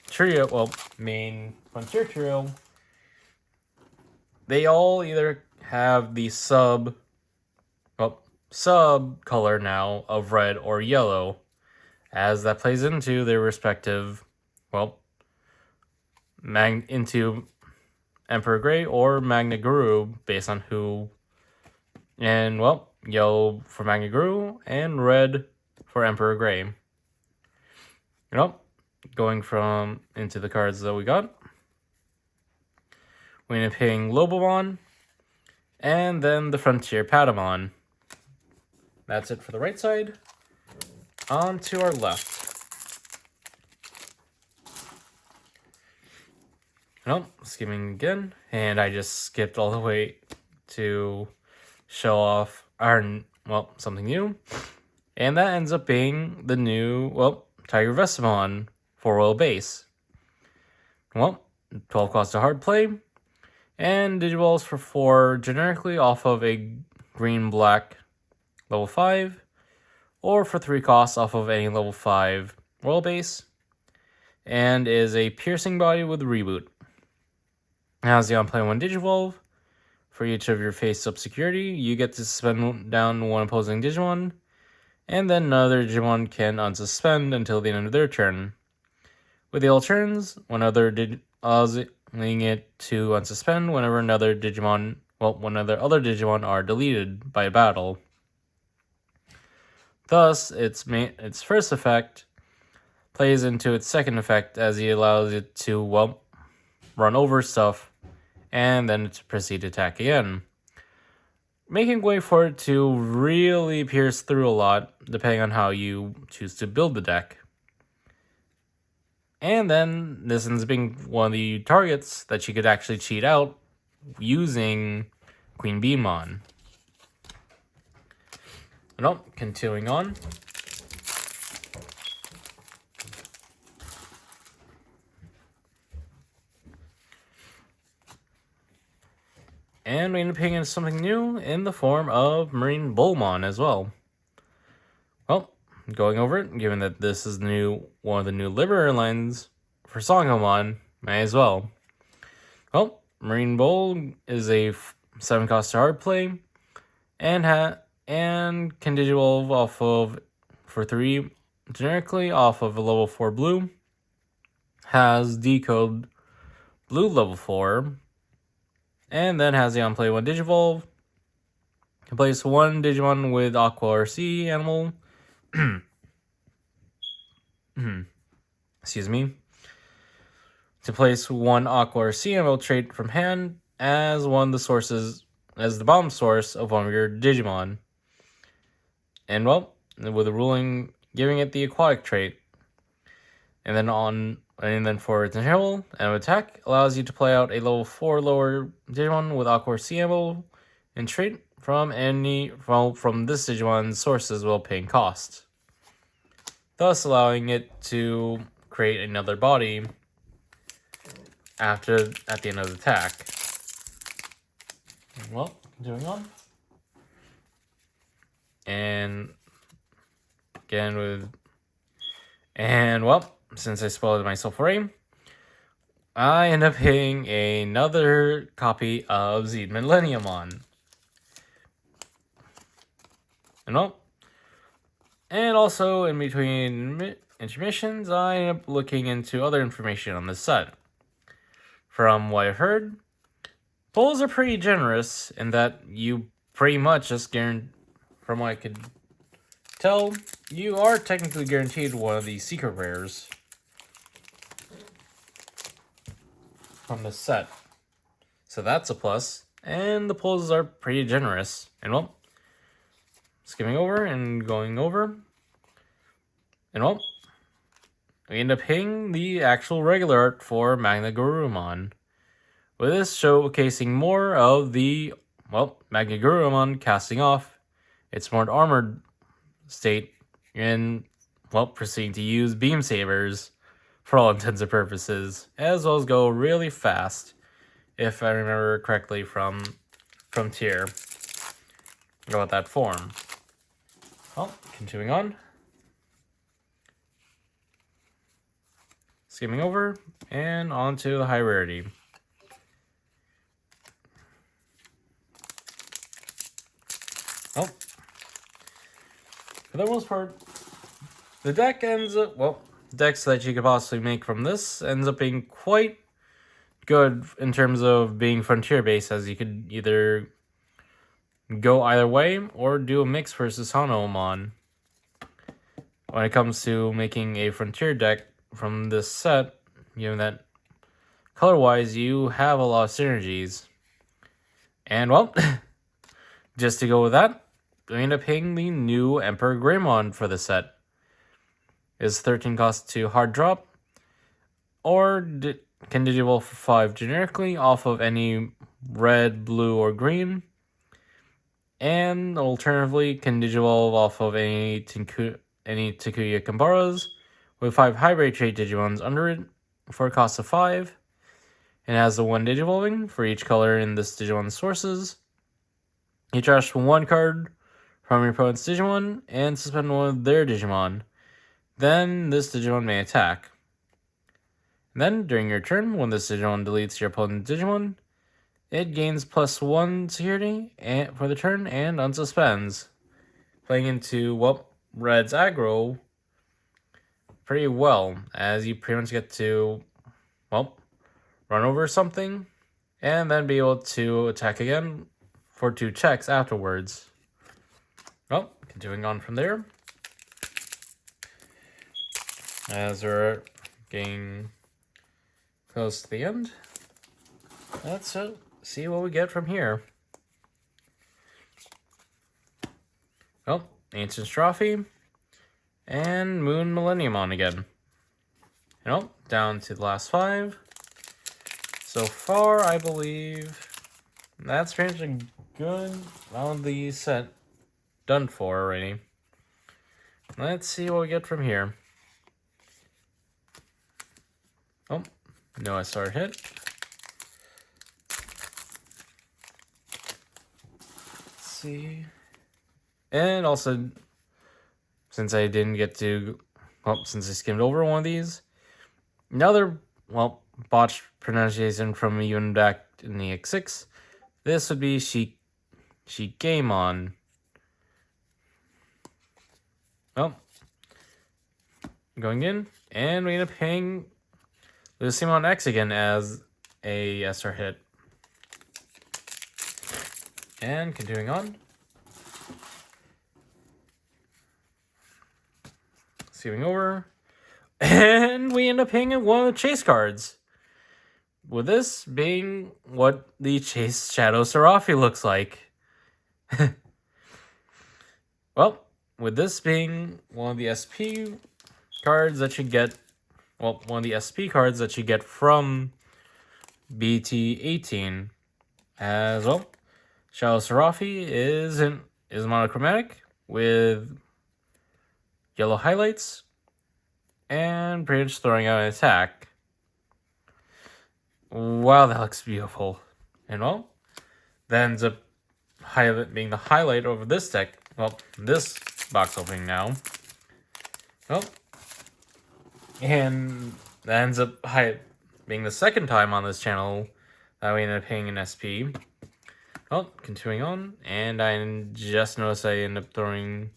trio, main Frontier trio, they all either have the sub color now of red or yellow, as that plays into their respective, into Emperor Grey or Magna Guru, based on who, and yellow for Magna Guru and red for Emperor Grey. Going from into the cards that we got, we end up hitting Lobomon, and then the Frontier Patamon. That's it for the right side. On to our left. Skimming again, and I just skipped all the way to show off something new. And that ends up being the new, Tiger Vestimon for Royal Base. 12 cost to hard play, and Digivolves for 4 generically off of a green-black level 5, or for 3 costs off of any level 5 Royal Base, and is a piercing body with reboot. It has the on-play 1 Digivolve. For each of your face-up security, you get to suspend down one opposing Digimon, and then another Digimon can unsuspend until the end of their turn. With the alterns, one other allowing it to unsuspend whenever another Digimon, other Digimon are deleted by a battle. Thus, its first effect plays into its second effect, as he allows it to, run over stuff, and then to proceed to attack again, making way for it to really pierce through a lot, depending on how you choose to build the deck. And then this ends up being one of the targets that you could actually cheat out using Queen Beanmon. Continuing on. And we end up picking something new in the form of Marine Bullmon as well. Going over it, given that this is one of the new Liberator lines for Songomon, may as well. Marine Bull is a 7 cost to hard play, and can Digivolve off of for 3 generically off of a level 4 blue. Has Decode blue level 4, and then has the on-play 1 Digivolve. Can place 1 Digimon with Aqua or Sea animal. Excuse me. To place 1 Aqua or Sea animal trait from hand as the bottom source of one of your Digimon. And with a ruling giving it the aquatic trait. And then for its initial and attack, allows you to play out a level 4 lower Digimon with Aqua or Sea animal and trait from this Digimon's sources while paying cost, thus allowing it to create another body at the end of the attack. Continuing on. And again since I spoiled myself already, I end up hitting another copy of Zed Millenniumon. And also, in between intermissions, I end up looking into other information on this set. From what I've heard, pulls are pretty generous in that you pretty much just guarantee, from what I could tell, you are technically guaranteed one of the secret rares from the set. So that's a plus, and the pulls are pretty generous. And skimming over and going over, and we end up hitting the actual regular art for Magna Gurumon, with this showcasing more of the, Magna Gurumon casting off its more armored state and, proceeding to use Beam Sabers for all intents and purposes, as well as go really fast, if I remember correctly from Frontier about that form. Continuing on. skimming over, and onto the high rarity. Oh, for the most part, the deck ends up, well, decks that you could possibly make from this ends up being quite good in terms of being frontier based, as you could either go either way or do a mix versus Hanaomon. When it comes to making a frontier deck from this set, given that color wise you have a lot of synergies. And well, just to go with that, we end up picking the new Emperor Greymon for the set. Is 13 cost to hard drop, or can digivolve for 5 generically off of any red, blue, or green. And alternatively, can digivolve off of any Takuya Kambaras with 5 hybrid trait Digimons under it for a cost of 5. And has the 1 digivolving for each color in this Digimon's sources. You trash 1 card from your opponent's Digimon and suspend one of their Digimon. Then this Digimon may attack. And then, during your turn, when this Digimon deletes your opponent's Digimon, it gains +1 security for the turn and unsuspends. Playing into, well, Red's aggro pretty well, as you pretty much get to, well, run over something, and then be able to attack again for 2 checks afterwards. Well, continuing on from there, as we're getting close to the end, let's see what we get from here. Well, Ancient Trophy, and Moon Millenniumon again. Well, down to the last 5. So far, I believe that's pretty much a good amount of the set done for already. Let's see what we get from here. Oh, no SR hit. Let's see. And also, since I didn't get to, well, since I skimmed over one of these, another, well, botched pronunciation from even back in the X6, this would be Shigemon. Well, going in, and we end up paying Lucimon X again as a SR hit. And continuing on. Skipping over. And we end up paying one of the chase cards. With this being what the Chase Shadow Serafi looks like. Well, with this being one of the SP cards that you get, well, one of the SP cards that you get from BT18 as well. Shadow Serafi is monochromatic with yellow highlights and pretty much throwing out an attack. Wow, that looks beautiful. And well, that ends up being the highlight over this deck. Well, this box opening now. Well, and that ends up being the second time on this channel that we ended up paying an SP. Well, continuing on, and I just noticed I ended up throwing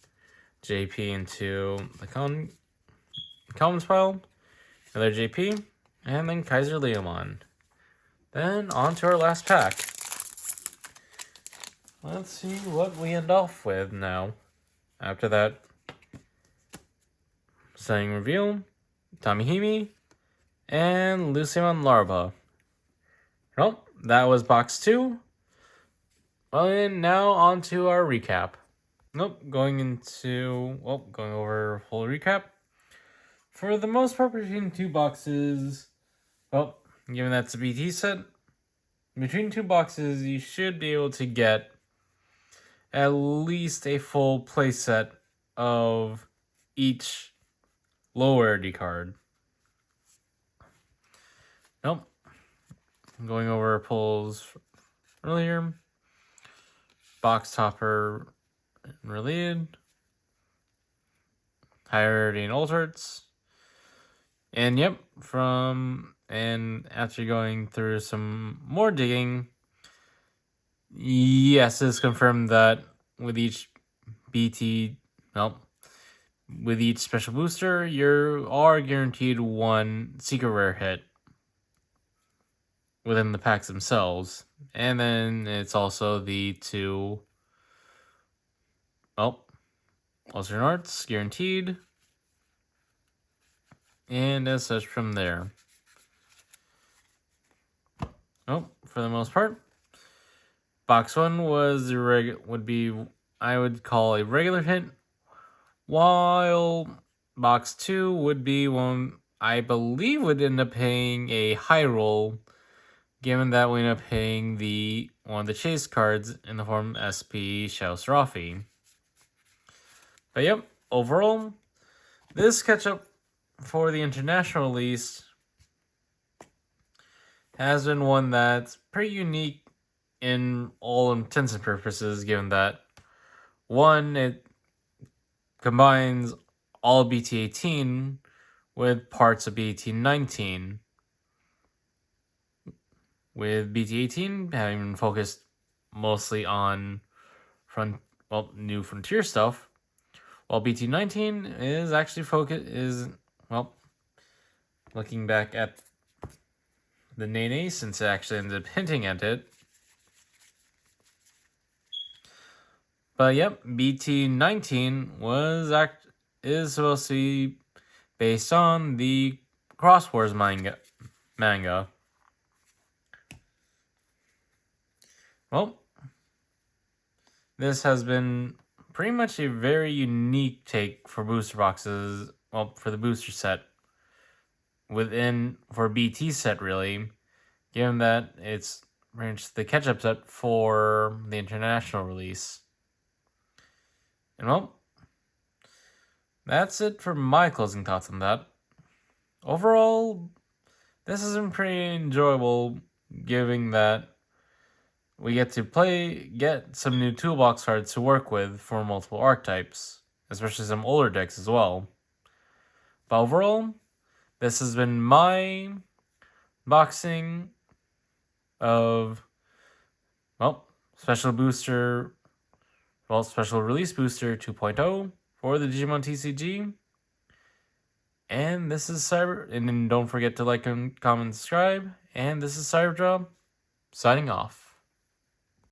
JP into the commons pile, another JP, and then Kaiser Leomon. Then on to our last pack. Let's see what we end off with now. After that, Stunning Reveal, Tamihimi, and Lucimon Larva. Well, that was box 2. Well, and now on to our recap. Going over a full recap. For the most part, between 2 boxes, well, given that's a BT set, between 2 boxes, you should be able to get at least a full playset of each low rarity card. Going over pulls earlier. Box topper related. High rarity and altereds. And yep, and after going through some more digging, yes, it's confirmed that with each BT, well, with each special booster, you are guaranteed one secret rare hit within the packs themselves. And then it's also the two, alternate arts guaranteed. And as such from there. For the most part, box 1 was would be, I would call, a regular hit, while box 2 would be one I believe would end up paying a high roll, given that we end up paying one of the chase cards in the form SP Shaosrafi. But yep, overall, this catch-up for the international release has been one that's pretty unique in all intents and purposes, given that, one, it combines all BT18 with parts of BT19, with BT18 having focused mostly on new frontier stuff, while BT19 is actually looking back at the Nene, since it actually ended up hinting at it. But yep, BT19 is supposed to be based on the Cross Wars manga. Well, this has been pretty much a very unique take for booster boxes, for the booster set, for BT set really, given that it's the catch-up set for the international release. And that's it for my closing thoughts on that. Overall, this has been pretty enjoyable, given that we get to get some new toolbox cards to work with for multiple archetypes, especially some older decks as well. But overall, this has been my boxing of, special release booster 2.0 for the Digimon TCG. And this is and then don't forget to like and comment and subscribe. And this is Cyberdraw, signing off.